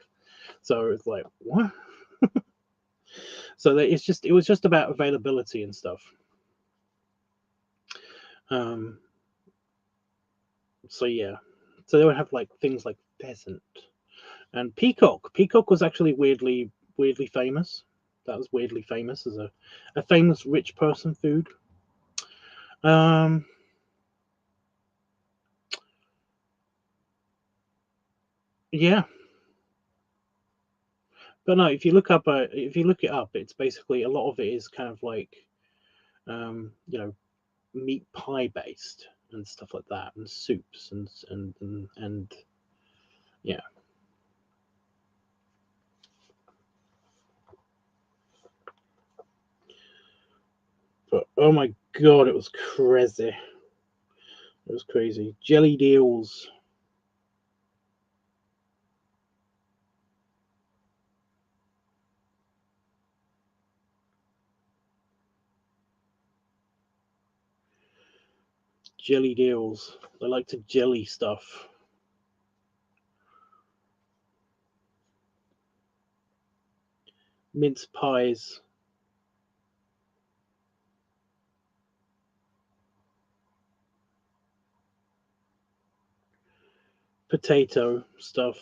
Speaker 1: So it's like what? So it was just about availability and stuff. Um, so yeah, so they would have like things like pheasant and peacock. Peacock was actually weirdly famous. That was weirdly famous as a famous rich person food. Um, yeah, But no, if you look it up, it's basically a lot of it is kind of like, you know, meat pie based and stuff like that, and soups and yeah. But oh my god, it was crazy. It was crazy. Jelly deals. Jelly deals. They like to jelly stuff. Mince pies. Potato stuff.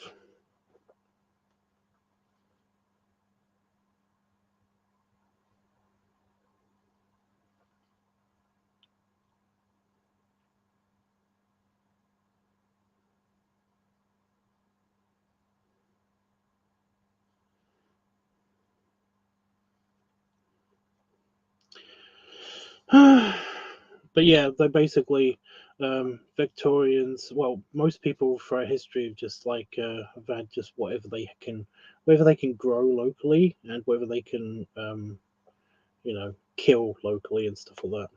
Speaker 1: But yeah, they're basically Victorians. Well, most people for a history of just like have had just whatever they can grow locally, and whatever they can you know, kill locally and stuff like that.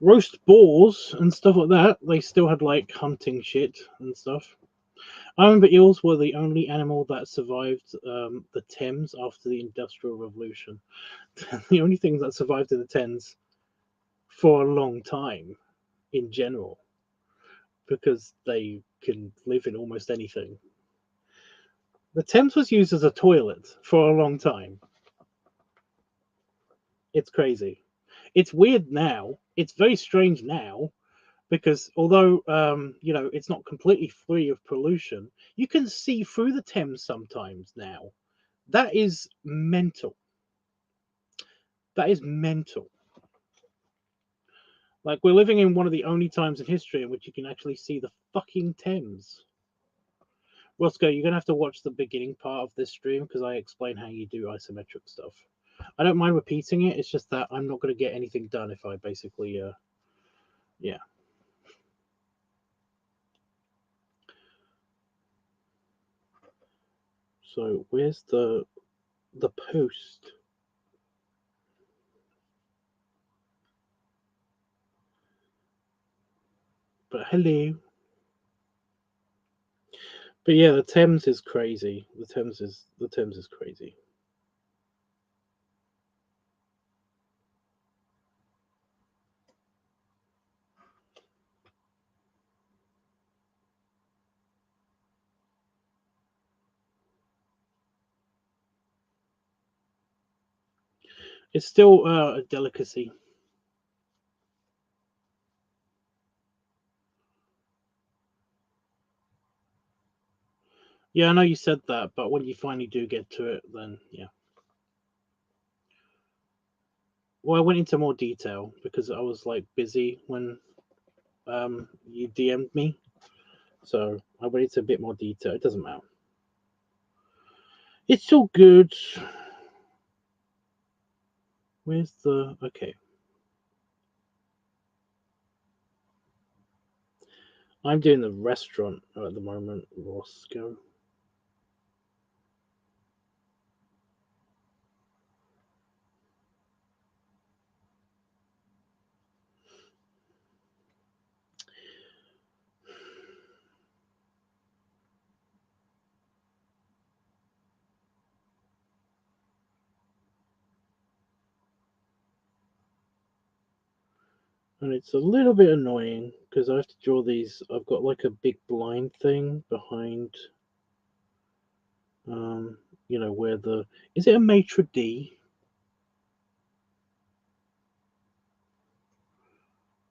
Speaker 1: Roast boars and stuff like that. They still had like hunting shit and stuff. I remember eels were the only animal that survived the Thames after the Industrial Revolution. The only thing that survived in the Thames for a long time in general, because they can live in almost anything. The Thames was used as a toilet for a long time. It's crazy. It's weird now. It's very strange now because although you know, it's not completely free of pollution, you can see through the Thames sometimes now. That is mental. That is mental. Like, we're living in one of the only times in history in which you can actually see the fucking Thames. Roscoe, you're gonna have to watch the beginning part of this stream because I explain how you do isometric stuff. I don't mind repeating it. It's just that I'm not gonna get anything done if I basically, yeah. So where's the post? But hello. But yeah, the Thames is crazy. The Thames is crazy. It's still a delicacy. Yeah, I know you said that, but when you finally do get to it, then yeah. Well, I went into more detail because I was like busy when you DM'd me, so I went into a bit more detail. It doesn't matter. It's all good. Where's the okay? I'm doing the restaurant at the moment, Roscoe. And it's a little bit annoying because I have to draw these. I've got like a big blind thing behind, you know, where the is it a maitre d?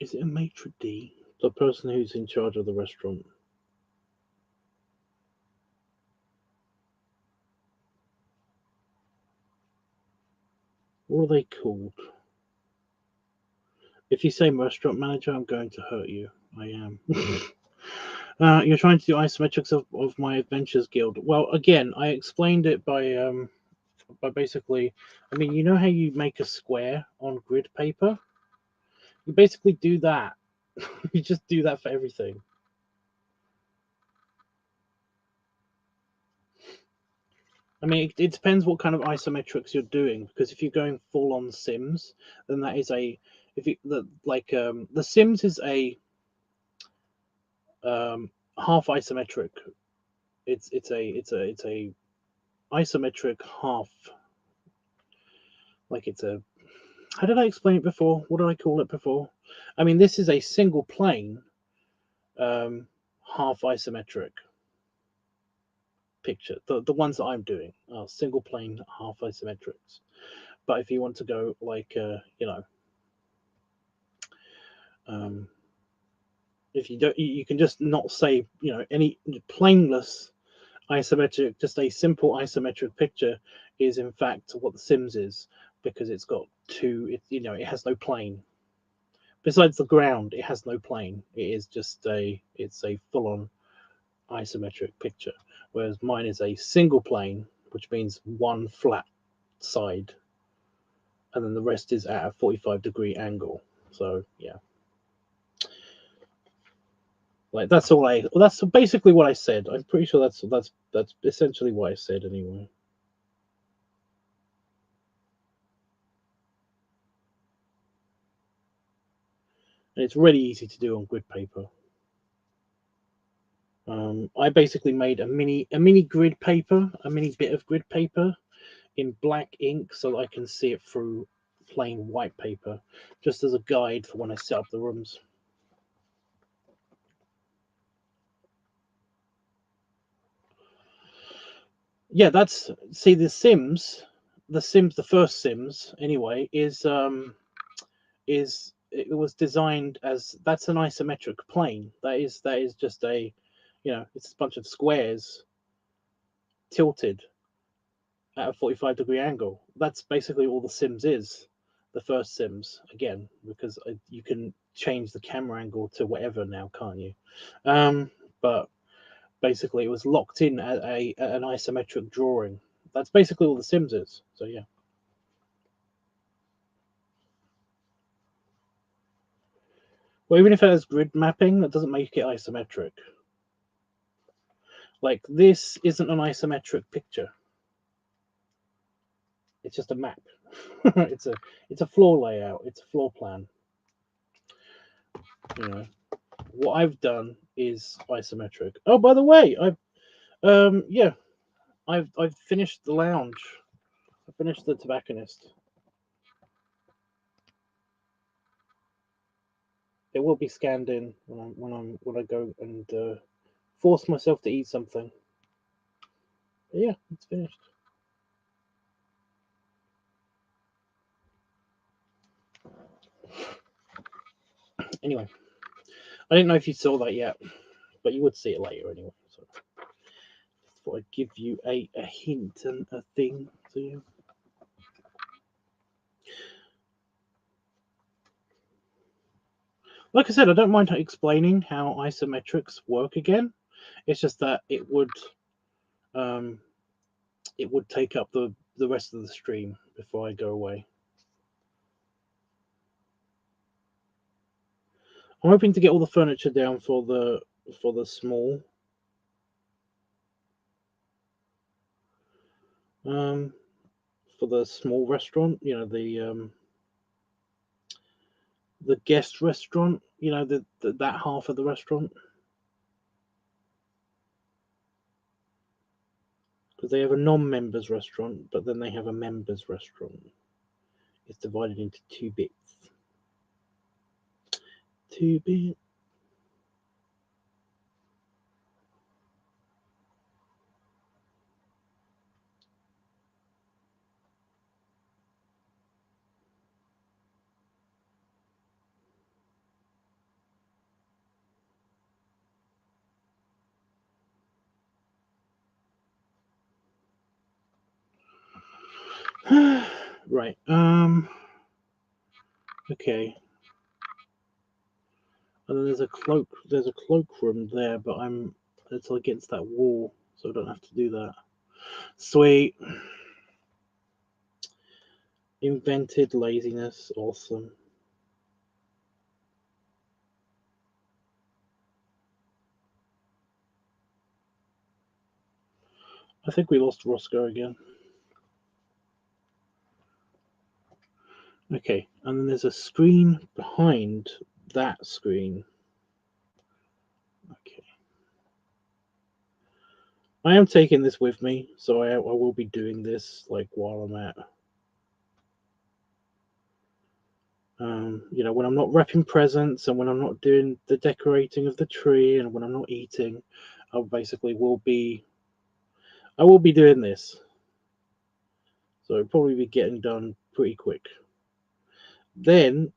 Speaker 1: Is it a maitre d? The person who's in charge of the restaurant. What are they called? If you say restaurant manager, I'm going to hurt you. I am. You're trying to do isometrics of my Adventures Guild. Well, again, I explained it by basically, I mean, you know how you make a square on grid paper? You basically do that. You just do that for everything. I mean, it depends what kind of isometrics you're doing, because if you're going full on Sims, then that is a the Sims is a half isometric. It's a isometric half. Like it's a, how did I explain it before? What did I call it before? I mean, this is a single plane half isometric picture. The ones that I'm doing are single plane half isometrics. But if you want to go like um, if you don't, you can just not say any planeless isometric. Just a simple isometric picture is in fact what the Sims is, because it's got two. It has no plane. Besides the ground, it has no plane. It's a full on isometric picture, whereas mine is a single plane, which means one flat side, and then the rest is at a 45-degree angle. So yeah, like that's all I. Well, that's basically what I said. I'm pretty sure that's essentially what I said anyway. And it's really easy to do on grid paper. I basically made a mini grid paper, a mini bit of grid paper in black ink so that I can see it through plain white paper, just as a guide for when I set up the rooms. Yeah, that's see the first Sims anyway is it was designed as that's an isometric plane. That is just a it's a bunch of squares tilted at a 45-degree angle. That's basically all the Sims is. The first Sims, again, because you can change the camera angle to whatever now, can't you? But basically, it was locked in at an isometric drawing. That's basically all the Sims is. So yeah. Well, even if it has grid mapping, that doesn't make it isometric. Like this isn't an isometric picture. It's just a map. it's a floor layout. It's a floor plan. You know. What I've done is isometric. Oh, by the way, I've finished the lounge. I finished the tobacconist. It will be scanned in when I go and force myself to eat something. But yeah, it's finished. Anyway, I didn't know if you saw that yet, but you would see it later anyway. So just thought I'd give you a hint and a thing. So yeah. Like I said, I don't mind explaining how isometrics work again. It's just that um, it would take up the rest of the stream before I go away. I'm hoping to get all the furniture down for the small um for the small restaurant, the guest restaurant, that half of the restaurant, because they have a non-members restaurant, but then they have a members restaurant. It's divided into two bits. Two bits. Right. Okay. And then there's a cloakroom there, but it's against that wall, so I don't have to do that. Sweet. Invented laziness, awesome. I think we lost Roscoe again. Okay, and then there's a screen behind that screen. Okay. I am taking this with me, so I will be doing this like while I'm at when I'm not wrapping presents and when I'm not doing the decorating of the tree and when I'm not eating, I basically will be doing this. So it'll probably be getting done pretty quick. Then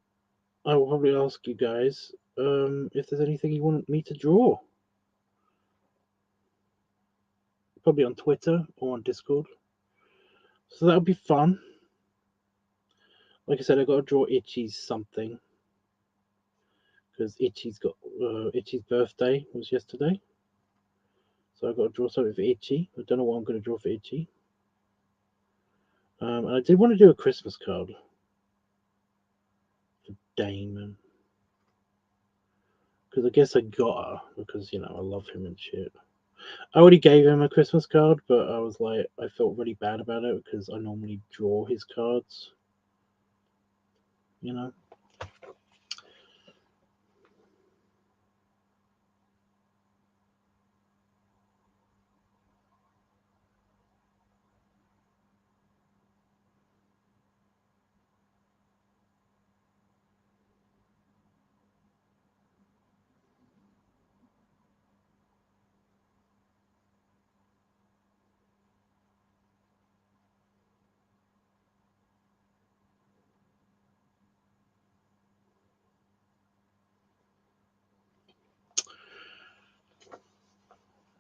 Speaker 1: I will probably ask you guys if there's anything you want me to draw. Probably on Twitter or on Discord. So that'll be fun. Like I said, I got to draw Itchy's something because Itchy's birthday was yesterday. So I got to draw something for Itchy. I don't know what I'm going to draw for Itchy. And I did want to do a Christmas card for Damon because I guess I gotta because I love him and shit. I already gave him a Christmas card, but I was like, I felt really bad about it because I normally draw his cards. You know.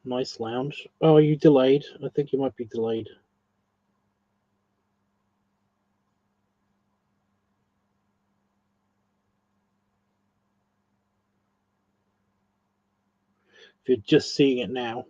Speaker 1: Nice lounge. Oh, are you delayed? I think you might be delayed. If you're just seeing it now,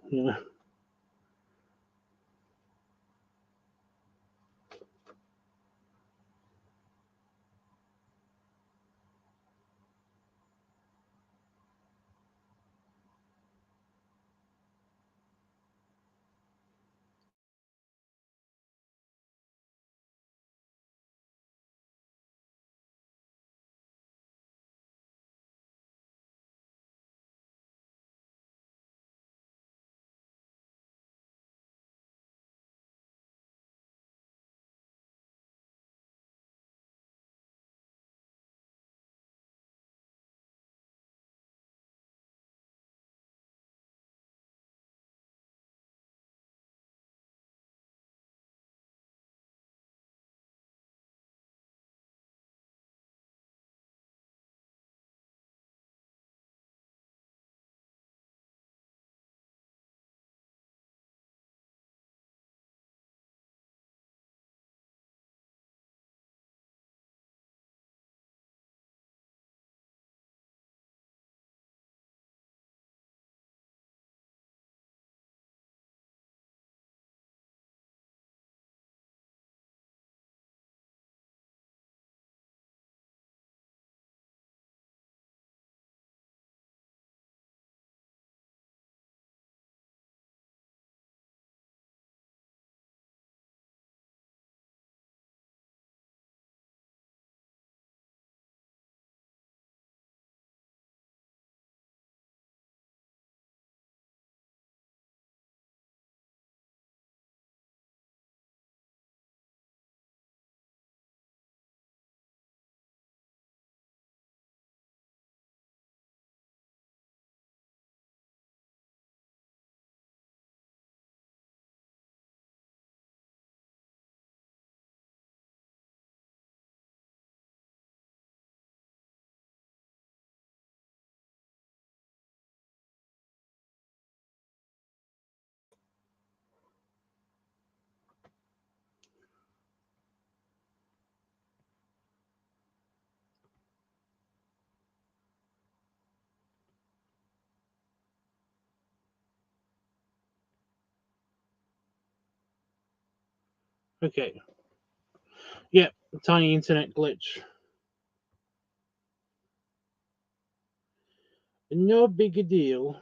Speaker 1: Okay. Yeah, tiny internet glitch. No big deal.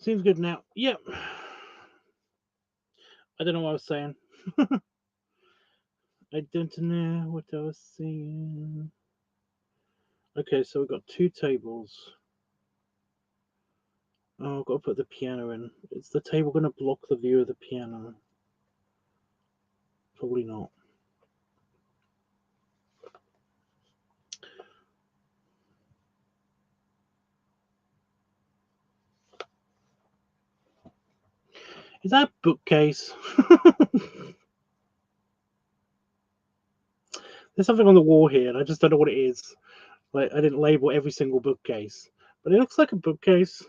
Speaker 1: Seems good now. Yep. I don't know what I was saying. I don't know what I was saying. Okay, so we've got 2 tables. Oh, I've got to put the piano in. Is the table going to block the view of the piano? Probably not. Is that a bookcase? There's something on the wall here, and I just don't know what it is. Like, I didn't label every single bookcase, but it looks like a bookcase.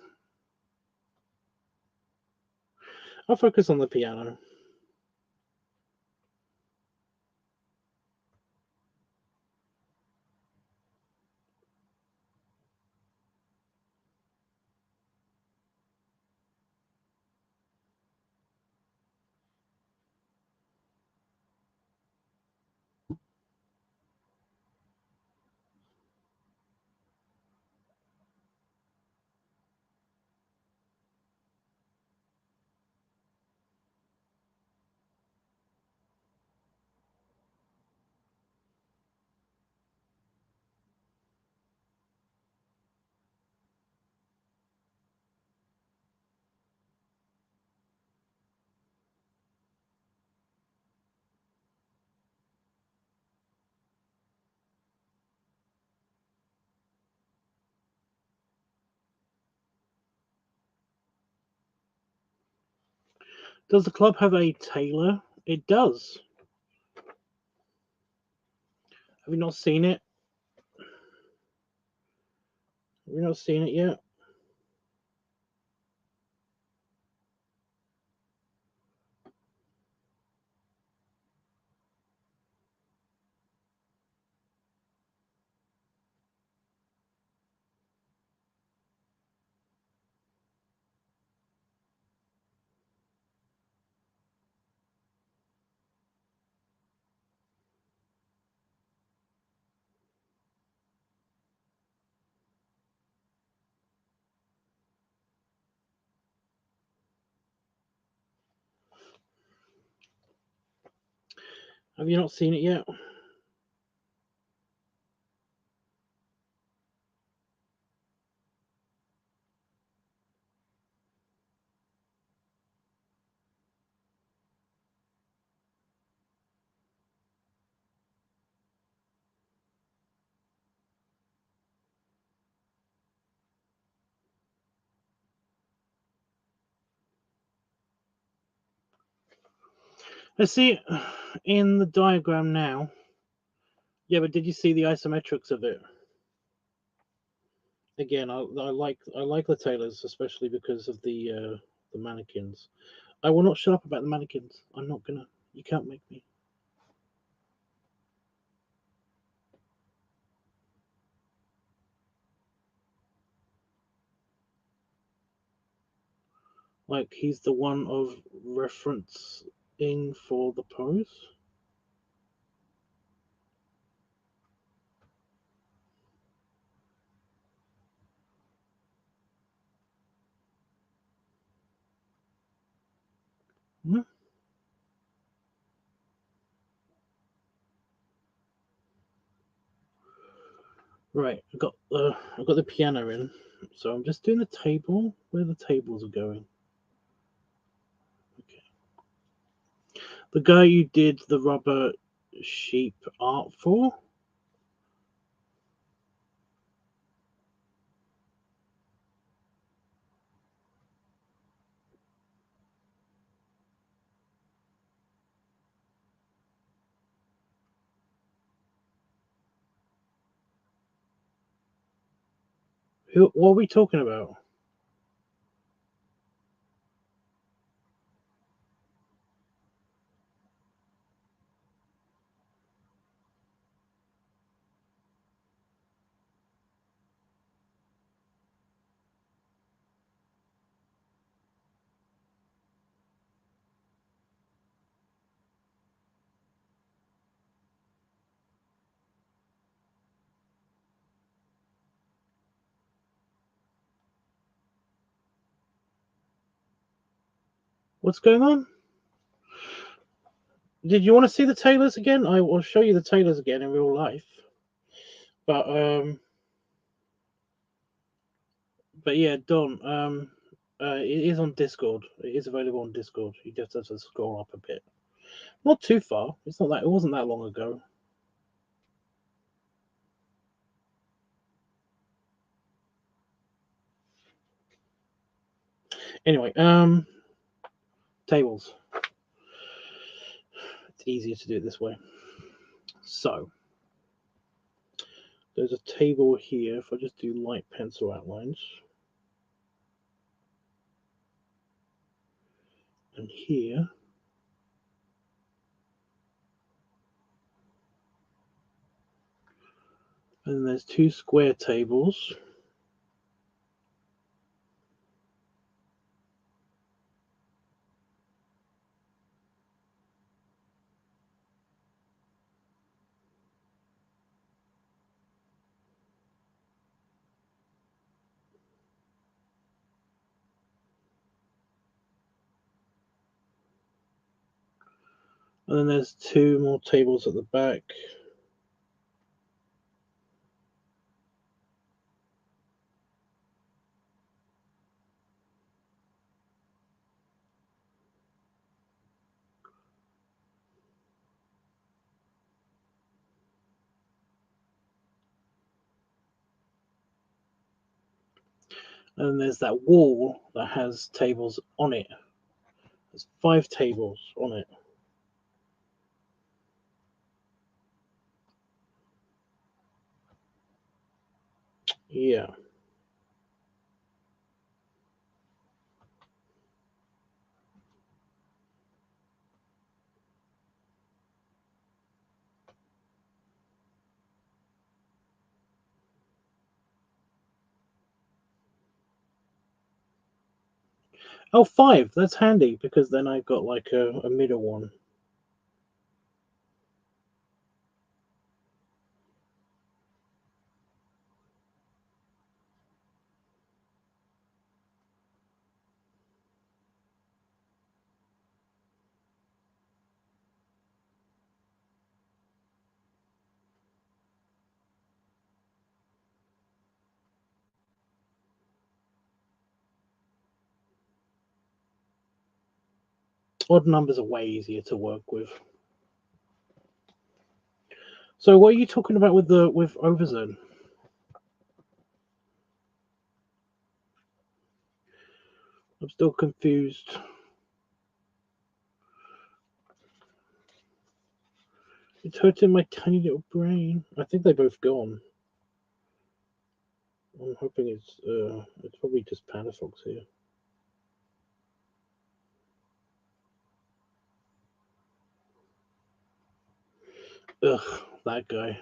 Speaker 1: I'll focus on the piano. Does the club have a tailor? It does. Have you not seen it? Have you not seen it yet? Have you not seen it yet? I see it in the diagram now. Yeah, but did you see the isometrics of it? Again, I like the tailors, especially because of the mannequins. I will not shut up about the mannequins. I'm not gonna. You can't make me. Like he's the one of referencing for the pose. Hmm? Right, I got the piano in, so I'm just doing the table where the tables are going. Okay. The guy you did the rubber sheep art for. What are we talking about? What's going on? Did you want to see the tailors again? I will show you the tailors again in real life. But yeah, Don, it is on Discord. It is available on Discord. You just have to scroll up a bit. Not too far. It's not that. It wasn't that long ago. Anyway, tables. It's easier to do it this way. So there's a table here. If I just do light pencil outlines, and here, and there's two square tables. And then there's two more tables at the back. And there's that wall that has tables on it. There's 5 tables on it. Yeah. Oh, 5. That's handy because then I've got like a middle one. Odd numbers are way easier to work with. So what are you talking about with Overzone? I'm still confused. It's hurting my tiny little brain. I think they're both gone. I'm hoping it's probably just Panafox here. Ugh, that guy.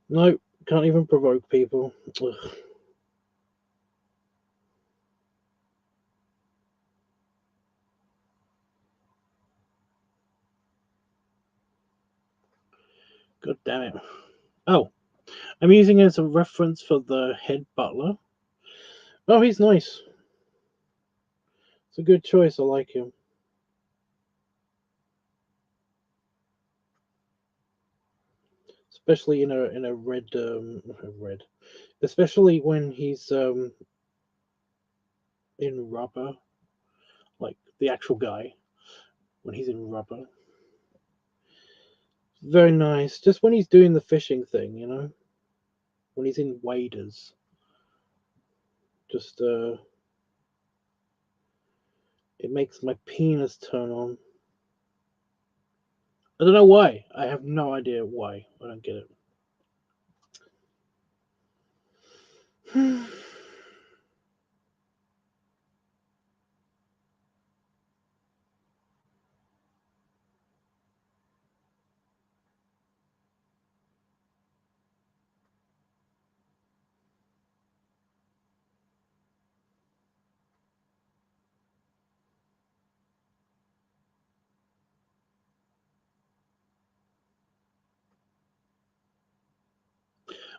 Speaker 1: Nope, can't even provoke people. Ugh. God damn it. Oh, I'm using it as a reference for the head butler. Oh, he's nice. It's a good choice. I like him. Especially in a red red. Especially when he's in rubber. Like the actual guy. When he's in rubber. very nice. Just when he's doing the fishing thing, you know, when he's in waders, just it makes my penis turn on. I don't know why. I have no idea why. I don't get it.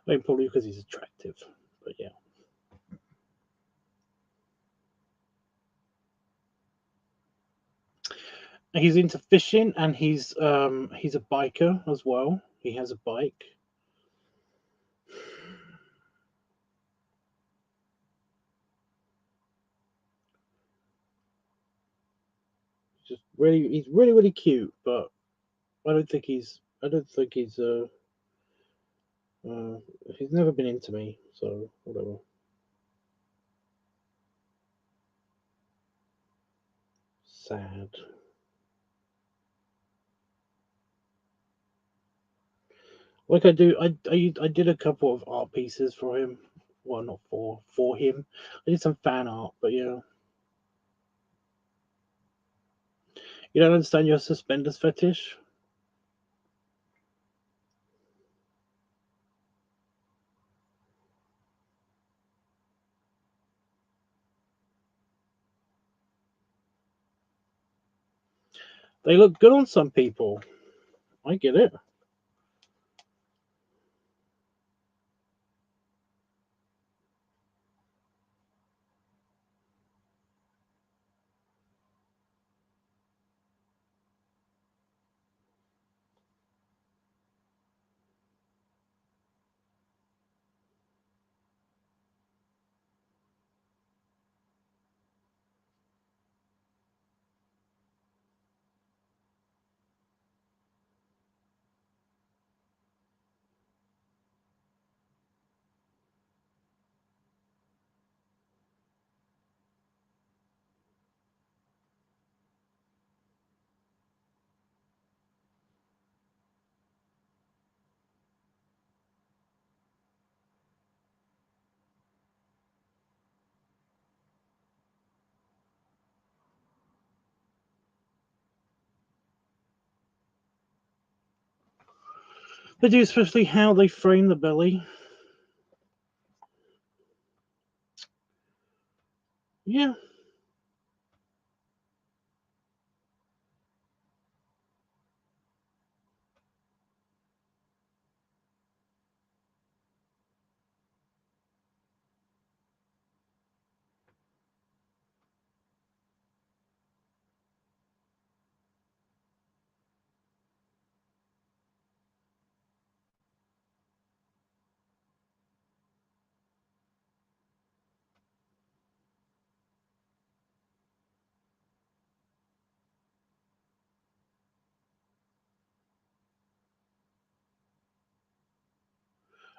Speaker 1: I mean, probably because he's attractive, but yeah. He's into fishing, and he's a biker as well. He has a bike. He's really cute, but I don't think he's uh he's never been into me, so whatever. Sad. Like I did a couple of art pieces for him. Well, not for him. I did some fan art, but yeah. You don't understand your suspenders fetish? They look good on some people. I get it. They do, especially how they frame the belly. Yeah,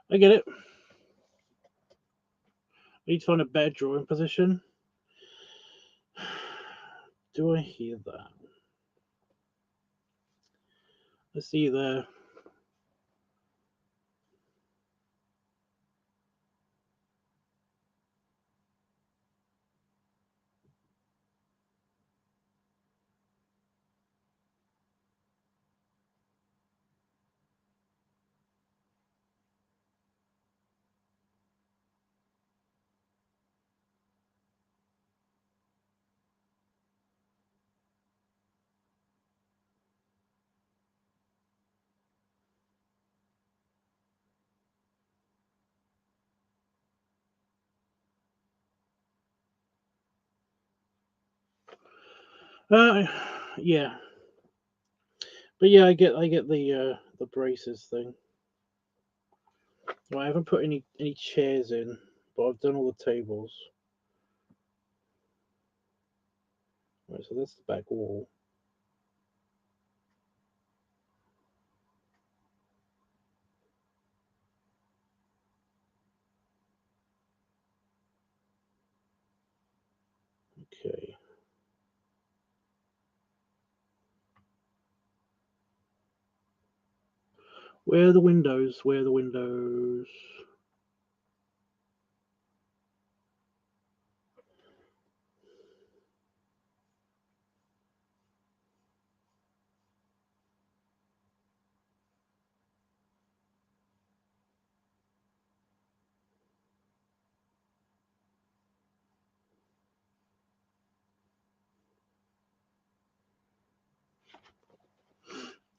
Speaker 1: I get it. I need to find a better drawing position. Do I hear that? I see you there. Uh, yeah, but yeah, I get the braces thing. Well, I haven't put any chairs in, but I've done all the tables. Right, so that's the back wall. Where are the windows? Where are the windows?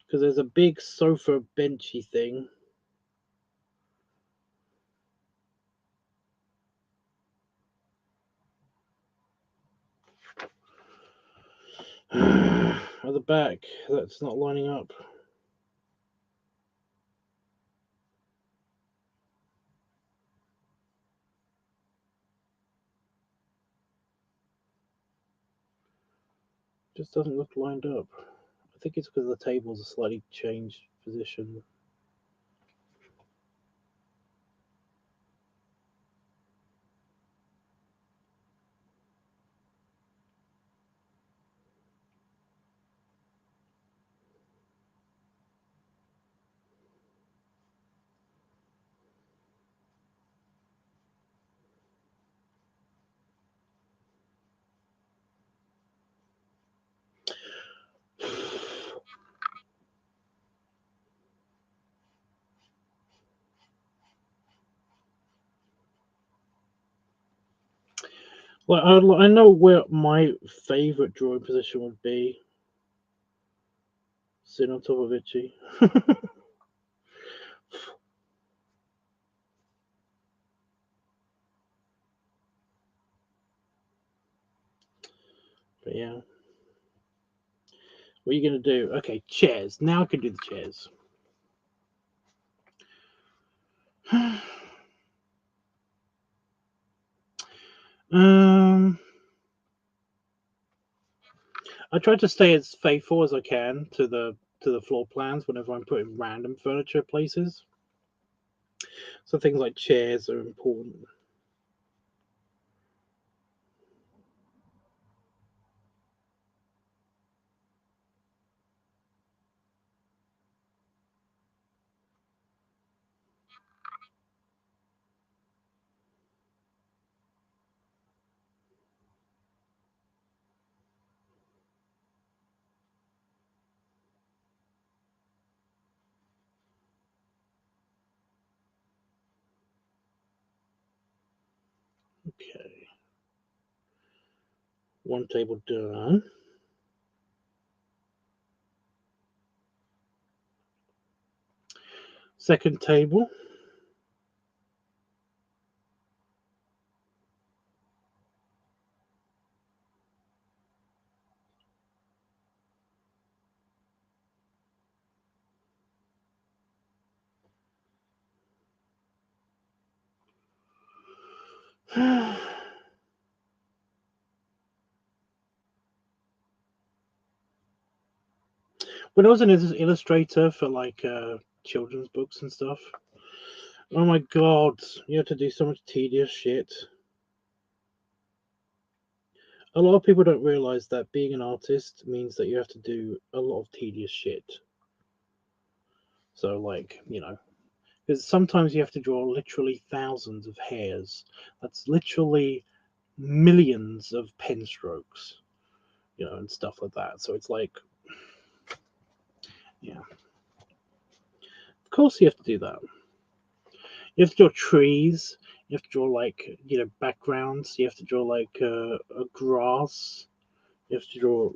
Speaker 1: Because there's a big sofa benchy thing. At the back, that's not lining up. Just doesn't look lined up. I think it's because the tables are slightly changed position. Like I know where my favorite drawing position would be. Sitting on top of Itchy. But yeah. What are you gonna do? Okay, chairs. Now I can do the chairs. I try to stay as faithful as I can to the floor plans whenever I'm putting random furniture places. So things like chairs are important. Okay. One table done. Second table. When I was an illustrator for like children's books and stuff, oh my god, you have to do so much tedious shit. A lot of people don't realize that being an artist means that you have to do a lot of tedious shit. So, like, because sometimes you have to draw literally thousands of hairs. That's literally millions of pen strokes, and stuff like that. So it's like, yeah, of course you have to do that. You have to draw trees. You have to draw like backgrounds. You have to draw like a grass. You have to draw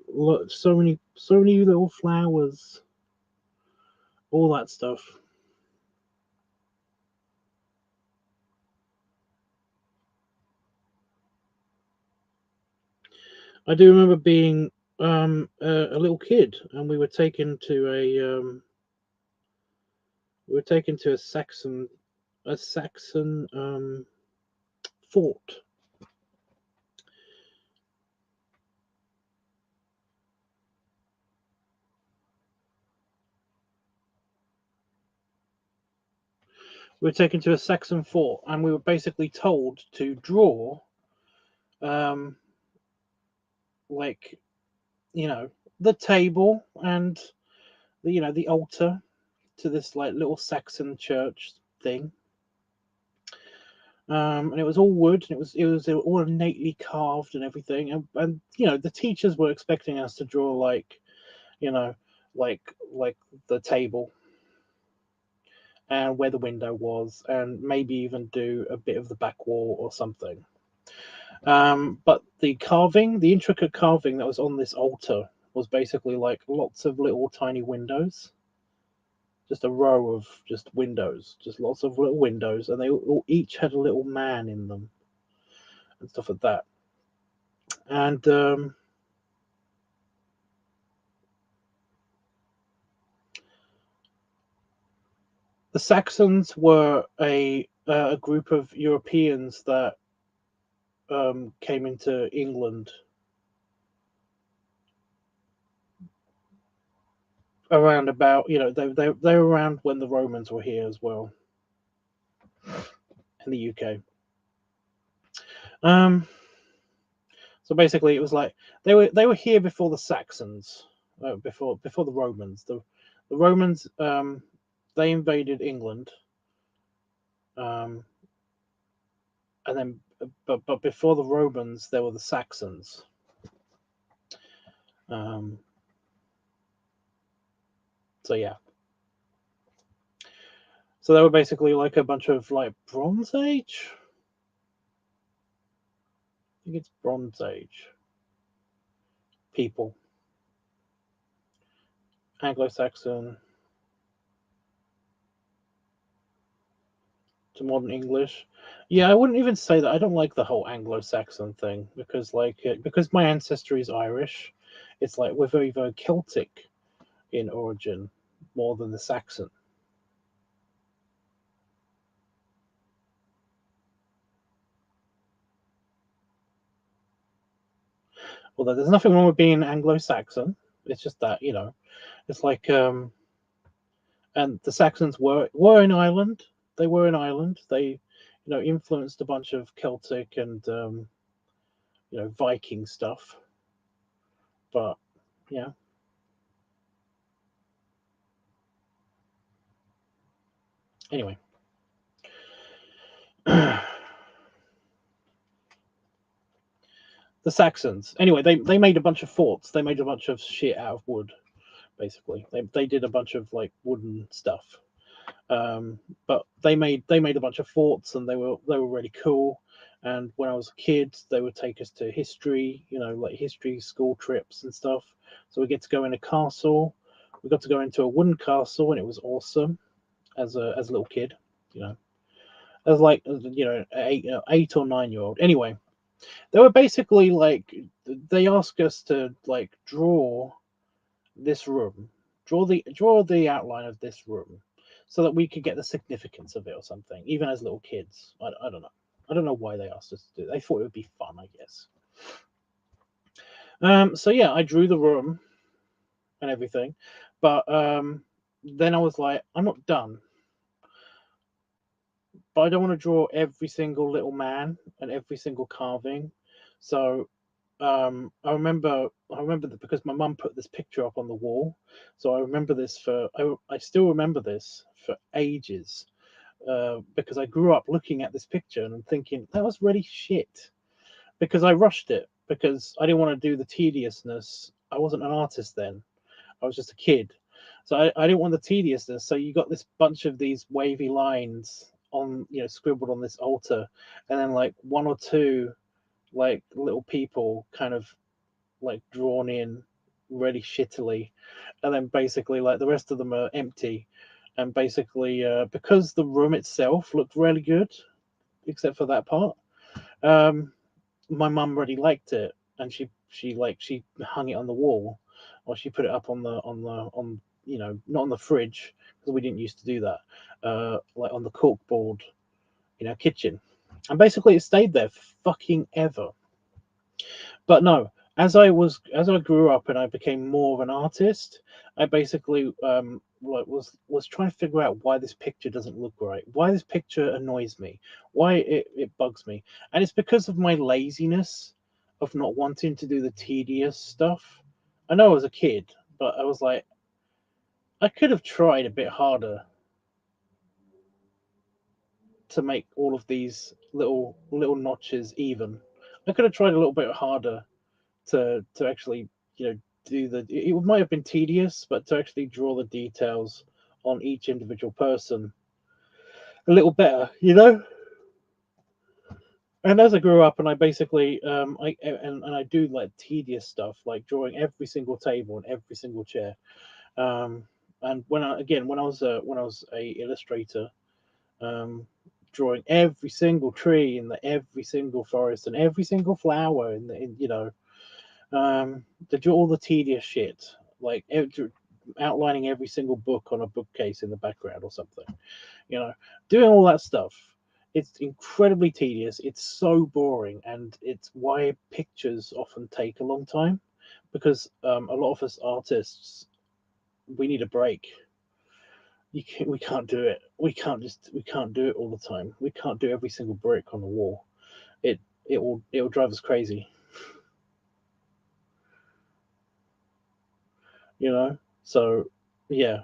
Speaker 1: so many little flowers. All that stuff. I do remember being a little kid, and we were taken to a Saxon fort. We were taken to a Saxon fort, and we were basically told to draw, um, like the table and the altar to this like little Saxon church thing. And it was all wood, and it was all innately carved and everything. And you know, the teachers were expecting us to draw like, you know, like the table and where the window was, and maybe even do a bit of the back wall or something. But the carving, the intricate carving that was on this altar, was basically like lots of little tiny windows. Just a row of just windows, just lots of little windows, and they all each had a little man in them and stuff like that. And the Saxons were a group of Europeans that came into England around about, you know, they were around when the Romans were here as well in the UK. So basically, it was like they were here before the Saxons, before the Romans. The Romans, they invaded England, and then but before the Romans, there were the Saxons. So yeah. So they were basically like a bunch of like Bronze Age. I think it's Bronze Age people. Anglo-Saxon to modern English. Yeah, I wouldn't even say that. I don't like the whole Anglo-Saxon thing because, like, because my ancestry is Irish, it's like we're very, very Celtic in origin more than the Saxon. Although there's nothing wrong with being Anglo-Saxon, it's just that, you know, it's like and the Saxons were in Ireland. They were in Ireland. They, you know, influenced a bunch of Celtic and you know, Viking stuff. But yeah. Anyway. The Saxons. Anyway, they made a bunch of forts. They made a bunch of shit out of wood, basically. They did a bunch of like wooden stuff. But they made a bunch of forts, and they were really cool. And when I was a kid, they would take us to history, you know, like history school trips and stuff. So we get to go in a castle. We got to go into a wooden castle, and it was awesome as a little kid, you know. As like, you know, 8 or 9 year old. Anyway, they were basically like, they asked us to like draw this room, draw the outline of this room, so that we could get the significance of it or something. Even as little kids, I don't know. I don't know why they asked us to do it. They thought it would be fun, I guess. So yeah, I drew the room and everything, but then I was like, I'm not done. But I don't want to draw every single little man and every single carving. So I remember that because my mum put this picture up on the wall, so I remember this for I still remember this for ages, because I grew up looking at this picture and thinking that was really shit, because I rushed it because I didn't want to do the tediousness. I wasn't an artist then; I was just a kid, so I didn't want the tediousness. So you got this bunch of these wavy lines on, you know, scribbled on this altar, and then like one or two like little people kind of like drawn in really shittily, and then basically like the rest of them are empty. And basically because the room itself looked really good except for that part, my mum really liked it, and she hung it on the wall, or she put it up on on, you know, not on the fridge because we didn't used to do that, like on the cork board, you know, kitchen. And basically it stayed there fucking ever. But no, as I grew up and I became more of an artist, I basically like was trying to figure out why this picture doesn't look right, why this picture annoys me, why it bugs me. And it's because of my laziness of not wanting to do the tedious stuff. I know I was a kid, but I was like, I could have tried a bit harder to make all of these little notches even. I could have tried a little bit harder to actually, do the. It might have been tedious, but to actually draw the details on each individual person a little better, And as I grew up, and I basically, and I do like tedious stuff, like drawing every single table and every single chair. Um, and when I was a illustrator, um, drawing every single tree in every single forest and every single flower to do all the tedious shit, like outlining every single book on a bookcase in the background or something, you know, doing all that stuff. It's incredibly tedious. It's so boring, and it's why pictures often take a long time, because a lot of us artists, we need a break. We can't do it. We can't do it all the time. We can't do every single brick on the wall. It it will drive us crazy, you know. So yeah,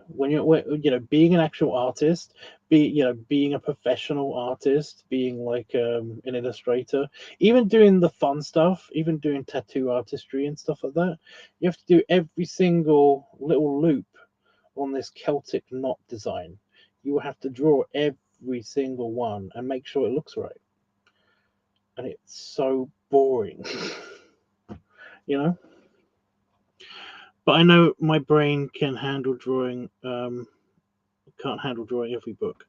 Speaker 1: being an actual artist, being a professional artist, being like an illustrator, even doing the fun stuff, even doing tattoo artistry and stuff like that, you have to do every single little loop on this Celtic knot design. You will have to draw every single one and make sure it looks right, and it's so boring. you know but I know my brain can handle drawing. Can't handle drawing every book.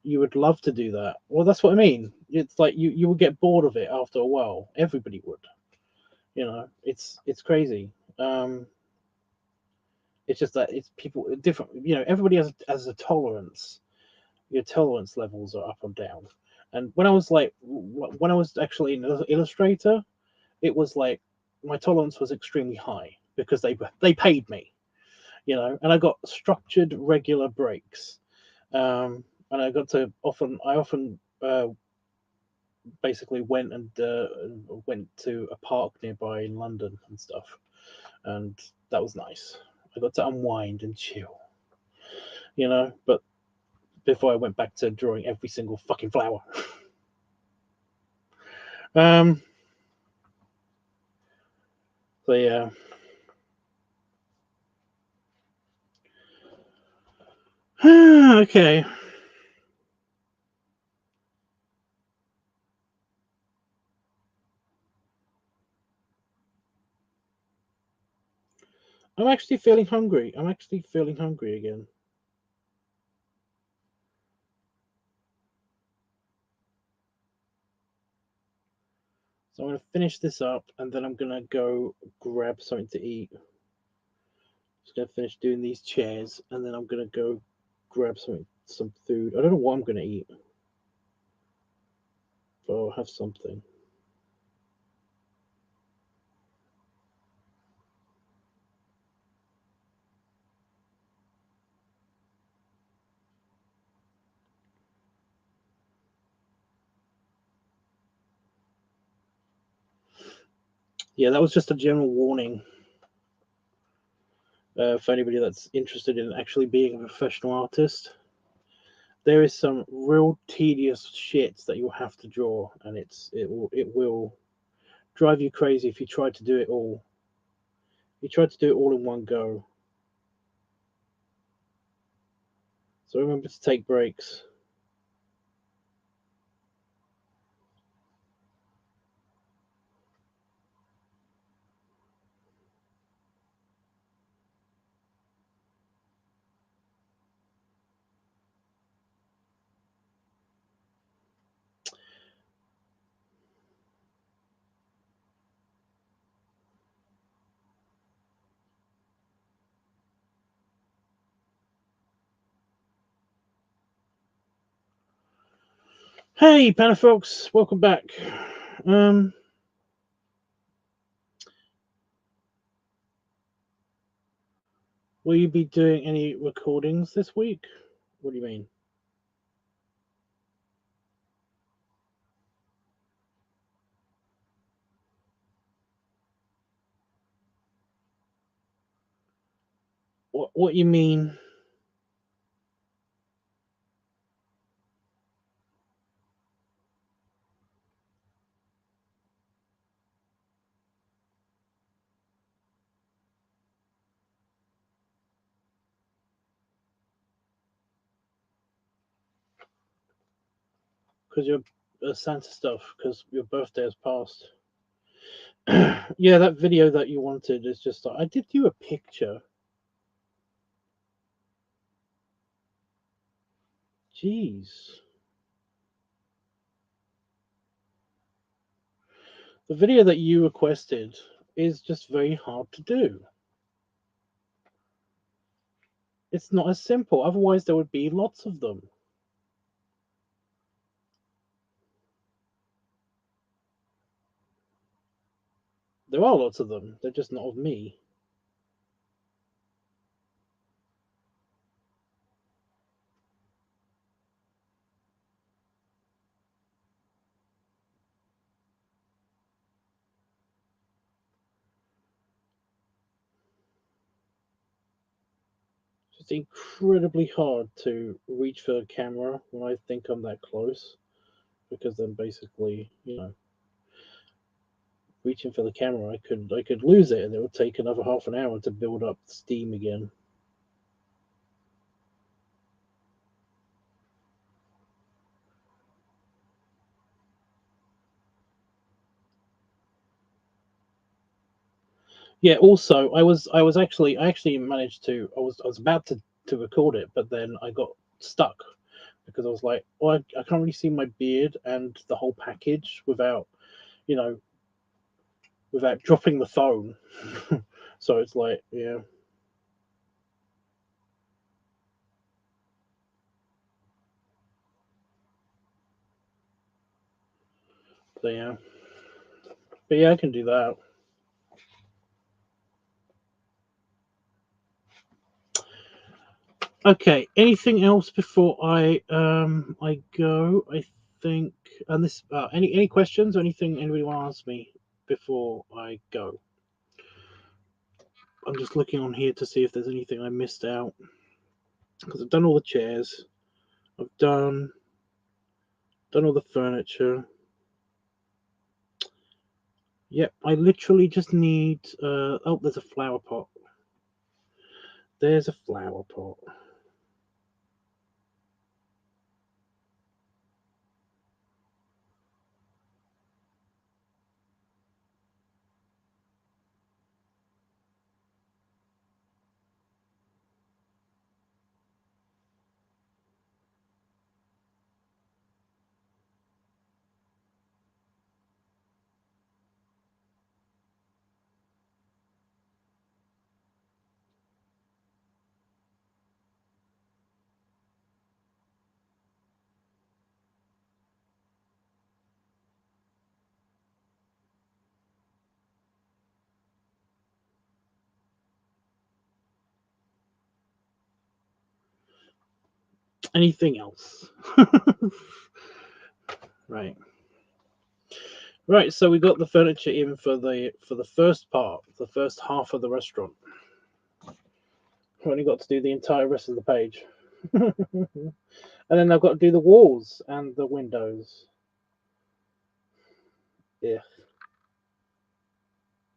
Speaker 1: You would love to do that. Well, that's what I mean. It's like you would get bored of it after a while. Everybody would. It's crazy. Um, it's just that it's people different. Everybody has a tolerance. Your tolerance levels are up and down. And when I was actually an illustrator, it was like my tolerance was extremely high because they paid me, and I got structured regular breaks. And I often basically went to a park nearby in London and stuff, and that was nice. I got to unwind and chill, But before I went back to drawing every single fucking flower. um. So yeah. Okay. I'm actually feeling hungry. I'm actually feeling hungry again. So I'm gonna finish this up, and then I'm gonna go grab something to eat. Just gonna finish doing these chairs, and then I'm gonna go grab some food. I don't know what I'm gonna eat, but I'll have something. Yeah, that was just a general warning for anybody that's interested in actually being a professional artist. There is some real tedious shit that you'll have to draw, and it will drive you crazy if you try to do it all. You try to do it all in one go. So remember to take breaks. Hey, Panda folks, welcome back. Um, will you be doing any recordings this week? What do you mean? What you mean? Because your Santa stuff, because your birthday has passed. Yeah, that video that you wanted is just I did you a picture. Jeez. The video that you requested is just very hard to do. It's not as simple. Otherwise, there would be lots of them. There are lots of them. They're just not of me. It's incredibly hard to reach for a camera when I think I'm that close, because then basically, reaching for the camera, I could lose it, and it would take another half an hour to build up steam again. Yeah. Also, I actually managed to I was about to record it, but then I got stuck because I was like, well, I can't really see my beard and the whole package without you know without dropping the phone. So it's like, yeah, so yeah, but yeah, I can do that. Okay. Anything else before I go? I think, and this any questions or anything anybody want to ask me before I go? I'm just looking on here to see if there's anything I missed out, because I've done all the chairs. I've done all the furniture. Yep, I literally just need. Oh, there's a flower pot. There's a flower pot. Anything else? Right. Right. So we got the furniture in for the first part, the first half of the restaurant. We only got to do the entire rest of the page. And then I've got to do the walls and the windows. Yeah.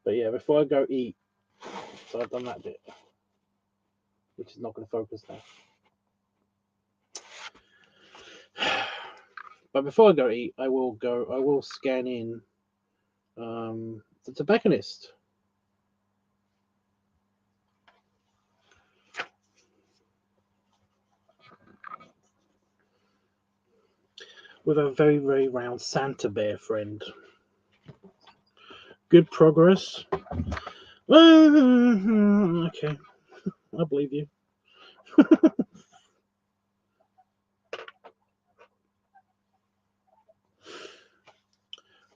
Speaker 1: But yeah, before I go eat, so I've done that bit, which is not going to focus now. But before I go eat, I will scan in the tobacconist with a very, very round Santa bear friend. Good progress. Okay, I believe you.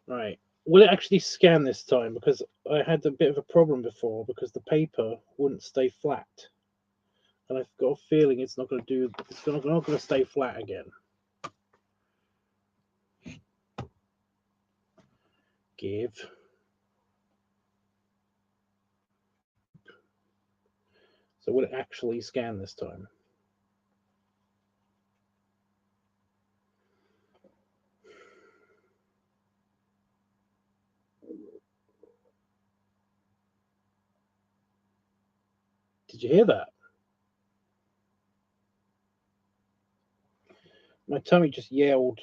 Speaker 1: Right. Will it actually scan this time? Because I had a bit of a problem before because the paper wouldn't stay flat. And I've got a feeling it's not going to do. It's not going to stay flat again. So will it actually scan this time? Did you hear that? My tummy just yelled.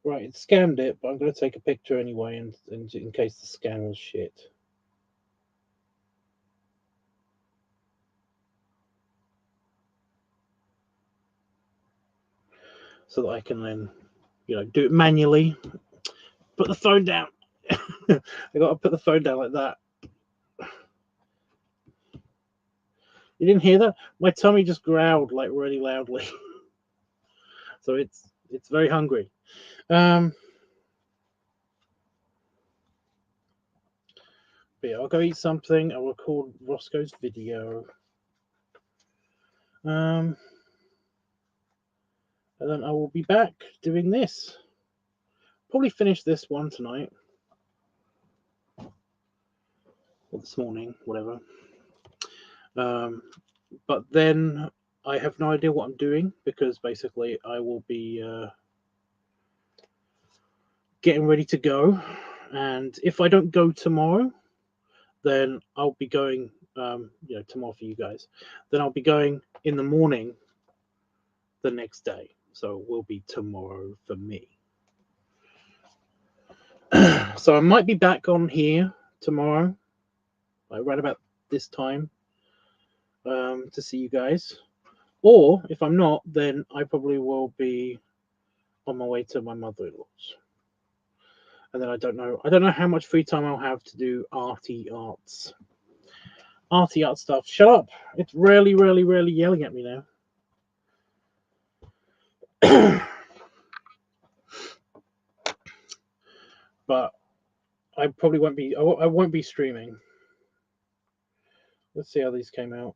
Speaker 1: Right, it scanned it, but I'm going to take a picture anyway, and in case the scan was shit. So that I can then, do it manually. Put the phone down. I got to put the phone down like that. You didn't hear that? My tummy just growled like really loudly. So it's very hungry. But yeah, I'll go eat something. I'll record Roscoe's video. And then I will be back doing this. Probably finish this one tonight. Or this morning, whatever. But then I have no idea what I'm doing, because basically I will be getting ready to go. And if I don't go tomorrow, then I'll be going, tomorrow for you guys. Then I'll be going in the morning the next day. So it will be tomorrow for me. So I might be back on here tomorrow, like right about this time, to see you guys. Or if I'm not, then I probably will be on my way to my mother-in-law's. And then I don't know how much free time I'll have to do arty art stuff. Shut up! It's really yelling at me now. But I probably won't be. I won't be streaming. Let's see how these came out.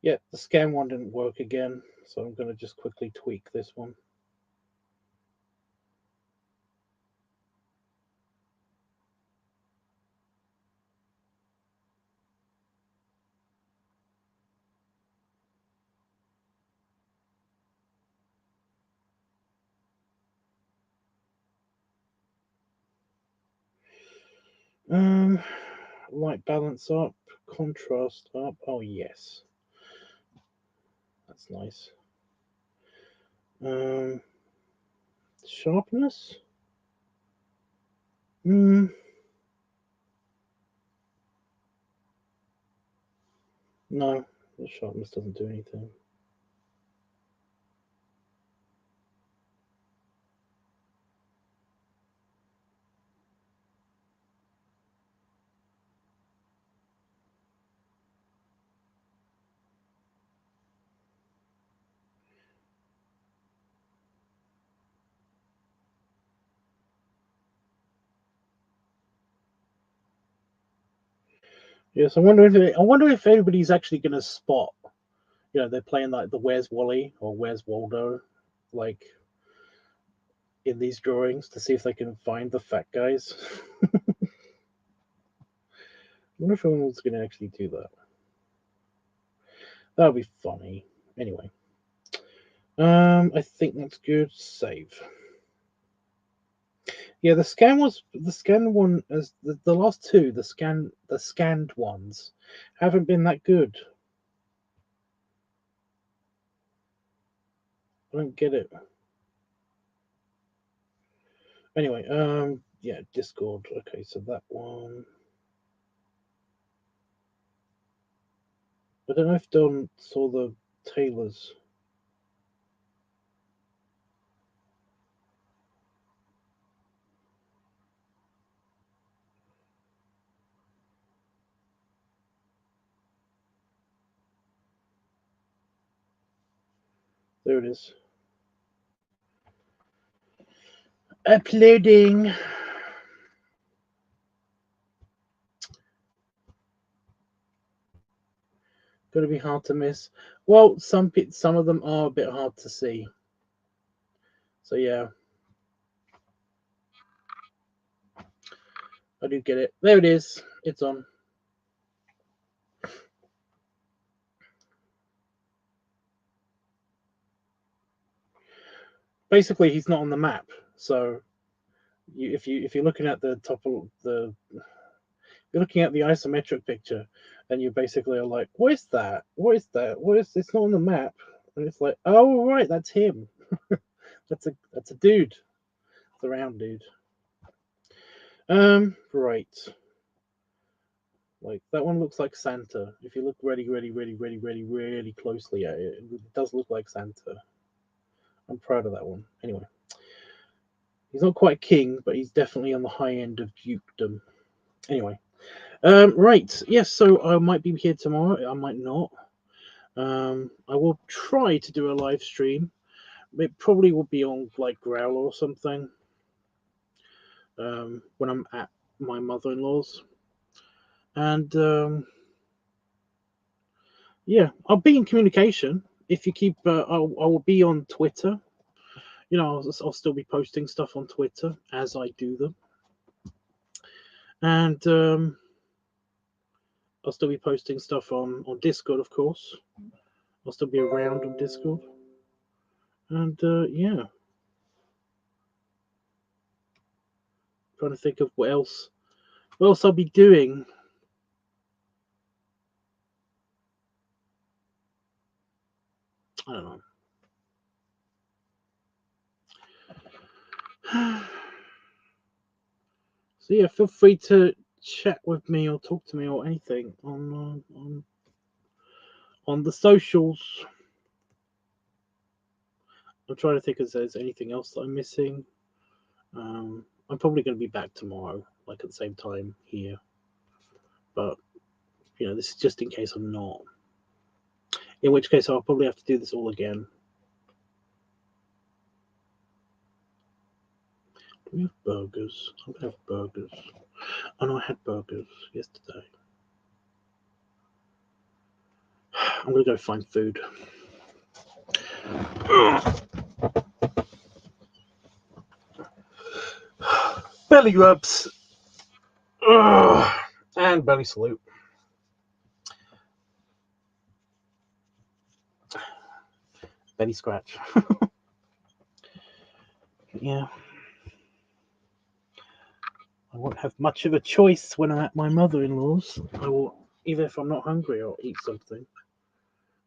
Speaker 1: Yeah, the scan one didn't work again, so I'm going to just quickly tweak this one. Light balance up, contrast up. Oh yes, that's nice. Sharpness. No, the sharpness doesn't do anything. Yes, I wonder if anybody's actually going to spot. They're playing like the Where's Wally or Where's Waldo, like in these drawings, to see if they can find the fat guys. I wonder if anyone's going to actually do that. That would be funny. Anyway, I think that's good. Save. Yeah, the scan one as the last two, the scanned ones haven't been that good. I don't get it. Anyway, yeah, Discord. Okay, so that one. I don't know if Don saw the Taylors. There it is. Uploading. Going to be hard to miss. Well, some of them are a bit hard to see. So yeah, I do get it. There it is. It's on. Basically, he's not on the map. So if you're looking at the top of the, you're looking at the isometric picture, and you basically are like, what is that? What is that? What is? It's not on the map. And it's like, oh right, that's him. that's a dude. It's a round dude. Right. Like that one looks like Santa. If you look really closely at it, it does look like Santa. I'm proud of that one. Anyway, he's not quite king, but he's definitely on the high end of dukedom. Anyway, right. Yes, so I might be here tomorrow. I might not. I will try to do a live stream. It probably will be on like Growl or something. When I'm at my mother-in-law's, and yeah, I'll be in communication. If you keep, I will be on Twitter. You know, I'll still be posting stuff on Twitter as I do them, and I'll still be posting stuff on Discord, of course. I'll still be around on Discord, and yeah, trying to think of what else I'll be doing. I don't know. So yeah, feel free to chat with me or talk to me or anything on the socials. I'm trying to think if there's anything else that I'm missing. I'm probably going to be back tomorrow, like at the same time here. But you know, this is just in case I'm not. In which case, I'll probably have to do this all again. Do we have burgers? I'm gonna have burgers. Oh no, I had burgers yesterday. I'm gonna go find food. Belly rubs. And belly salute. Belly scratch. Yeah. I won't have much of a choice when I'm at my mother-in-law's. I will, even if I'm not hungry, I'll eat something.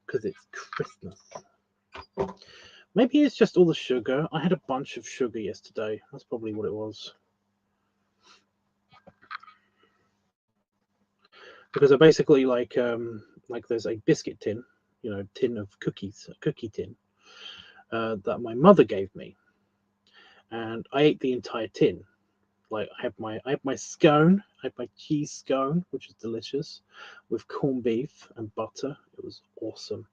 Speaker 1: Because it's Christmas. Maybe it's just all the sugar. I had a bunch of sugar yesterday. That's probably what it was. Because I basically like there's a biscuit tin, you know, tin of cookies, a cookie tin, that my mother gave me, and I ate the entire tin. Like I had my scone, I had my cheese scone, which is delicious, with corned beef and butter. It was awesome.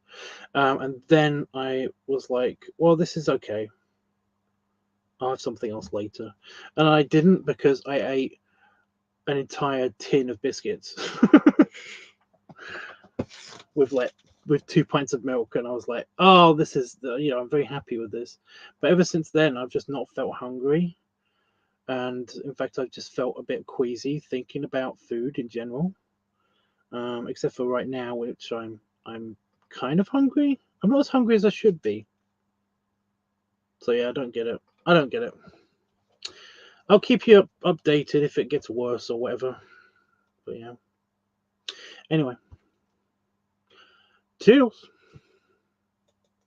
Speaker 1: And then I was like, well, this is okay. I'll have something else later. And I didn't, because I ate an entire tin of biscuits with 2 pints of milk, and I was like, oh, this is I'm very happy with this. But ever since then, I've just not felt hungry. And in fact, I've just felt a bit queasy thinking about food in general. Except for right now, which I'm kind of hungry. I'm not as hungry as I should be. So yeah, I don't get it. I'll keep you updated if it gets worse or whatever. But yeah. Anyway. Toodles.